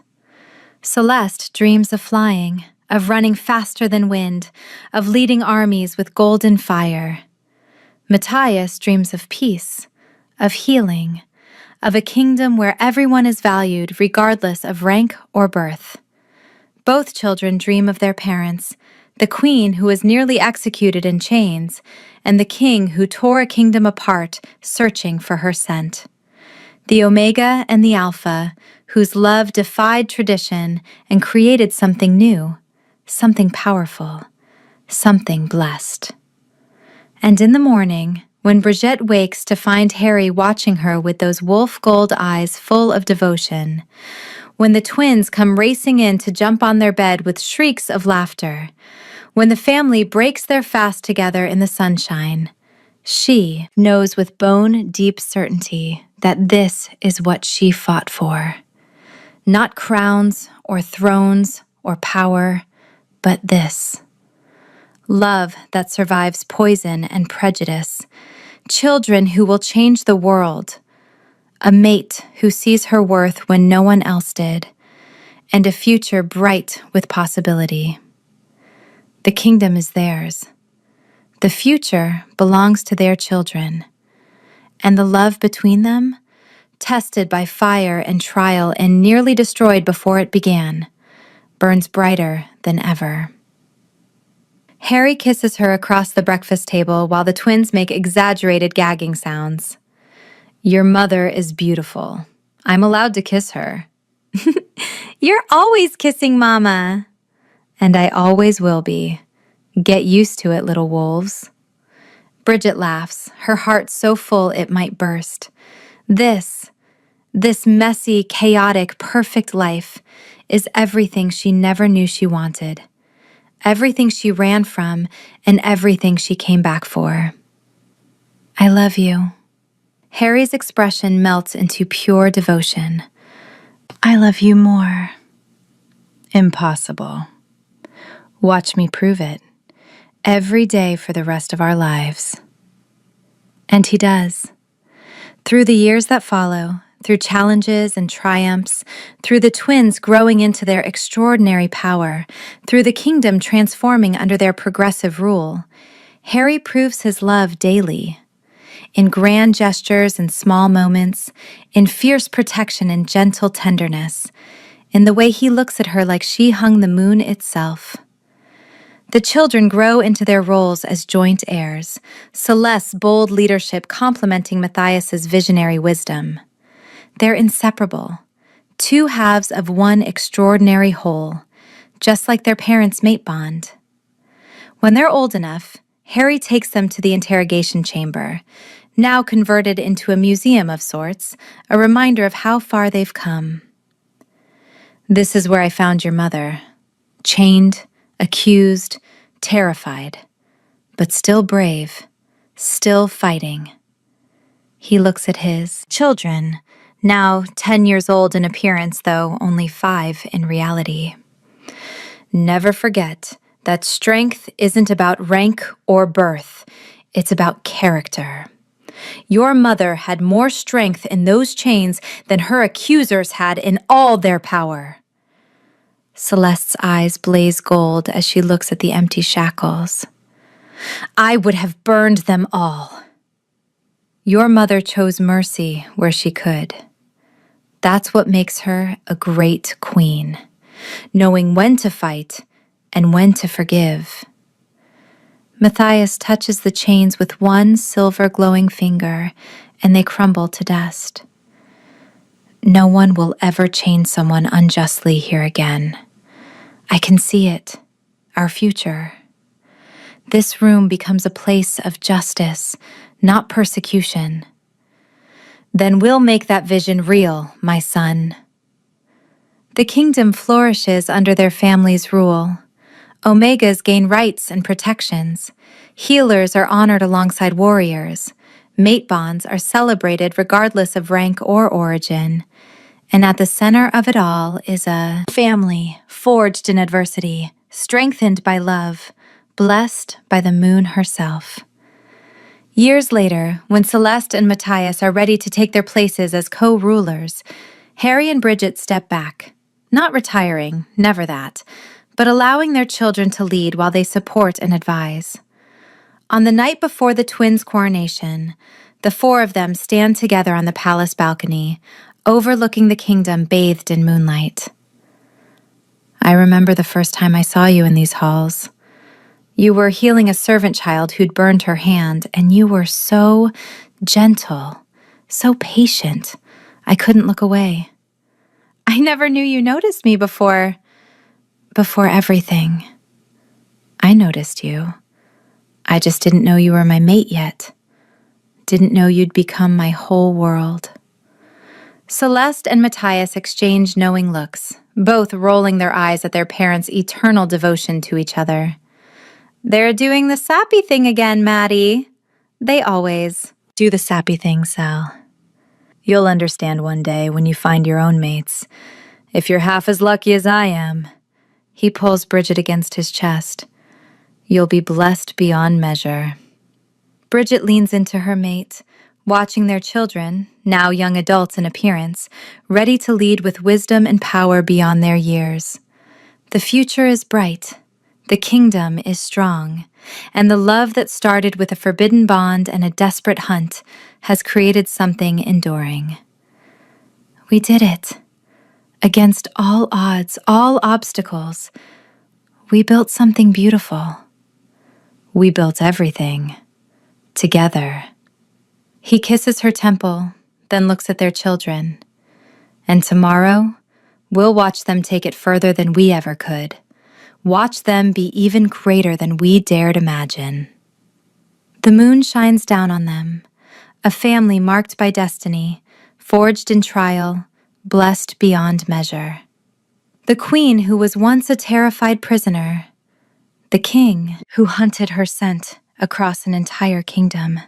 Celeste dreams of flying, of running faster than wind, of leading armies with golden fire. Matthias dreams of peace, of healing, of a kingdom where everyone is valued regardless of rank or birth. Both children dream of their parents, the queen who was nearly executed in chains, and the king who tore a kingdom apart, searching for her scent. The Omega and the Alpha, whose love defied tradition and created something new, something powerful, something blessed. And in the morning, when Bridget wakes to find Harry watching her with those wolf gold eyes full of devotion, when the twins come racing in to jump on their bed with shrieks of laughter, when the family breaks their fast together in the sunshine, she knows with bone-deep certainty that this is what she fought for. Not crowns or thrones or power, but this. Love that survives poison and prejudice, children who will change the world, a mate who sees her worth when no one else did, and a future bright with possibility. The kingdom is theirs. The future belongs to their children, and the love between them, tested by fire and trial and nearly destroyed before it began, burns brighter than ever. Harry kisses her across the breakfast table while the twins make exaggerated gagging sounds. Your mother is beautiful. I'm allowed to kiss her. You're always kissing Mama. And I always will be. Get used to it, little wolves. Bridget laughs, her heart so full it might burst. This messy, chaotic, perfect life is everything she never knew she wanted. Everything she ran from, and everything she came back for. I love you. Harry's expression melts into pure devotion. I love you more. Impossible. Watch me prove it. Every day for the rest of our lives. And he does. Through the years that follow, through challenges and triumphs, through the twins growing into their extraordinary power, through the kingdom transforming under their progressive rule, Harry proves his love daily. In grand gestures and small moments, in fierce protection and gentle tenderness, in the way he looks at her like she hung the moon itself. The children grow into their roles as joint heirs, Celeste's bold leadership complementing Matthias's visionary wisdom. They're inseparable, two halves of one extraordinary whole, just like their parents' mate bond. When they're old enough, Harry takes them to the interrogation chamber, now converted into a museum of sorts, a reminder of how far they've come. This is where I found your mother, chained, accused, terrified, but still brave, still fighting. He looks at his children, now 10 years old in appearance, though only 5 in reality. Never forget that strength isn't about rank or birth, it's about character. Your mother had more strength in those chains than her accusers had in all their power. Celeste's eyes blaze gold as she looks at the empty shackles. I would have burned them all. Your mother chose mercy where she could. That's what makes her a great queen, knowing when to fight and when to forgive. Matthias touches the chains with one silver glowing finger, and they crumble to dust. No one will ever chain someone unjustly here again. I can see it, our future. This room becomes a place of justice, not persecution. Then we'll make that vision real, my son. The kingdom flourishes under their family's rule. Omegas gain rights and protections. Healers are honored alongside warriors. Mate bonds are celebrated regardless of rank or origin. And at the center of it all is a family forged in adversity, strengthened by love, blessed by the moon herself. Years later, when Celeste and Matthias are ready to take their places as co-rulers, Harry and Bridget step back, not retiring, never that, but allowing their children to lead while they support and advise. On the night before the twins' coronation, the 4 of them stand together on the palace balcony, overlooking the kingdom bathed in moonlight. I remember the first time I saw you in these halls. You were healing a servant child who'd burned her hand, and you were so gentle, so patient. I couldn't look away. I never knew you noticed me before everything. I noticed you. I just didn't know you were my mate yet. Didn't know you'd become my whole world. Celeste and Matthias exchange knowing looks, both rolling their eyes at their parents' eternal devotion to each other. They're doing the sappy thing again, Maddie. They always do the sappy thing, Sal. You'll understand one day when you find your own mates. If you're half as lucky as I am. He pulls Bridget against his chest. You'll be blessed beyond measure. Bridget leans into her mate, watching their children, now young adults in appearance, ready to lead with wisdom and power beyond their years. The future is bright, the kingdom is strong, and the love that started with a forbidden bond and a desperate hunt has created something enduring. We did it. Against all odds, all obstacles, we built something beautiful. We built everything. Together. He kisses her temple, then looks at their children. And tomorrow, we'll watch them take it further than we ever could. Watch them be even greater than we dared imagine. The moon shines down on them, a family marked by destiny, forged in trial, blessed beyond measure. The queen who was once a terrified prisoner, the king who hunted her scent across an entire kingdom.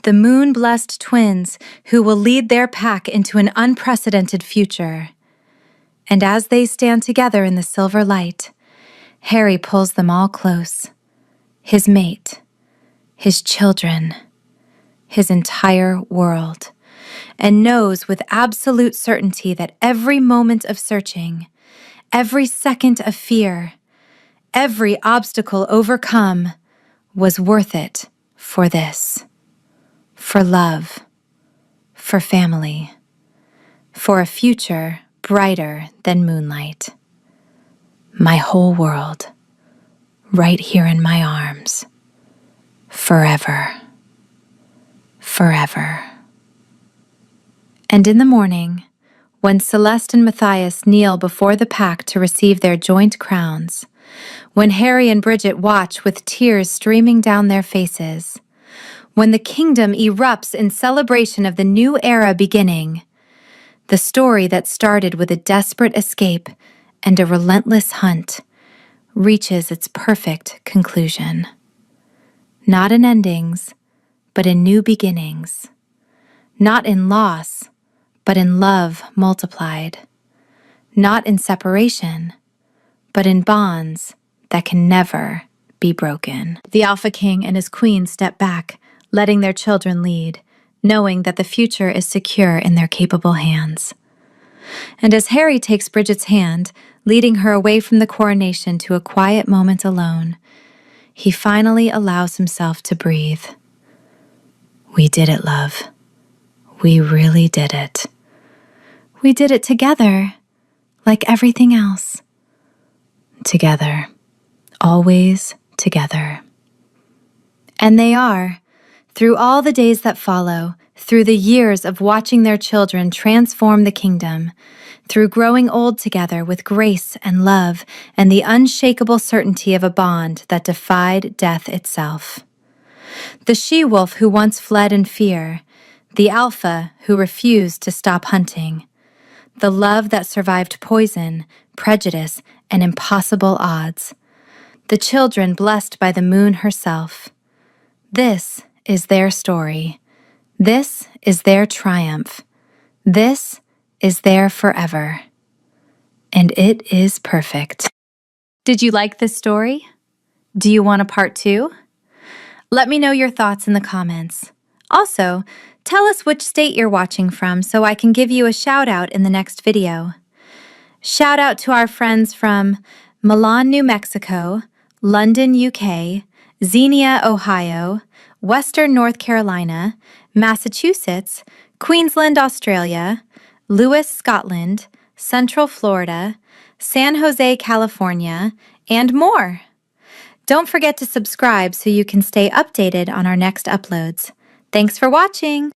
The moon-blessed twins who will lead their pack into an unprecedented future. And as they stand together in the silver light, Harry pulls them all close. His mate, his children, his entire world, and knows with absolute certainty that every moment of searching, every second of fear, every obstacle overcome was worth it for this. For love, for family, for a future brighter than moonlight. My whole world, right here in my arms, forever, forever. And in the morning, when Celeste and Matthias kneel before the pack to receive their joint crowns, when Harry and Bridget watch with tears streaming down their faces, when the kingdom erupts in celebration of the new era beginning, the story that started with a desperate escape and a relentless hunt reaches its perfect conclusion. Not in endings, but in new beginnings. Not in loss, but in love multiplied. Not in separation, but in bonds that can never be broken. The Alpha King and his queen step back, letting their children lead, knowing that the future is secure in their capable hands. And as Harry takes Bridget's hand, leading her away from the coronation to a quiet moment alone, he finally allows himself to breathe. We did it, love. We really did it. We did it together, like everything else. Together. Always together. And they are. Through all the days that follow, through the years of watching their children transform the kingdom, through growing old together with grace and love and the unshakable certainty of a bond that defied death itself. The she-wolf who once fled in fear, the alpha who refused to stop hunting, the love that survived poison, prejudice, and impossible odds, the children blessed by the moon herself. This is their story. This is their triumph. This is their forever. And it is perfect. Did you like this story? Do you want a part 2? Let me know your thoughts in the comments. Also, tell us which state you're watching from so I can give you a shout out in the next video. Shout out to our friends from Milan, New Mexico, London, UK, Xenia, Ohio, Western North Carolina, Massachusetts, Queensland, Australia, Lewis, Scotland, Central Florida, San Jose, California, and more. Don't forget to subscribe so you can stay updated on our next uploads. Thanks for watching!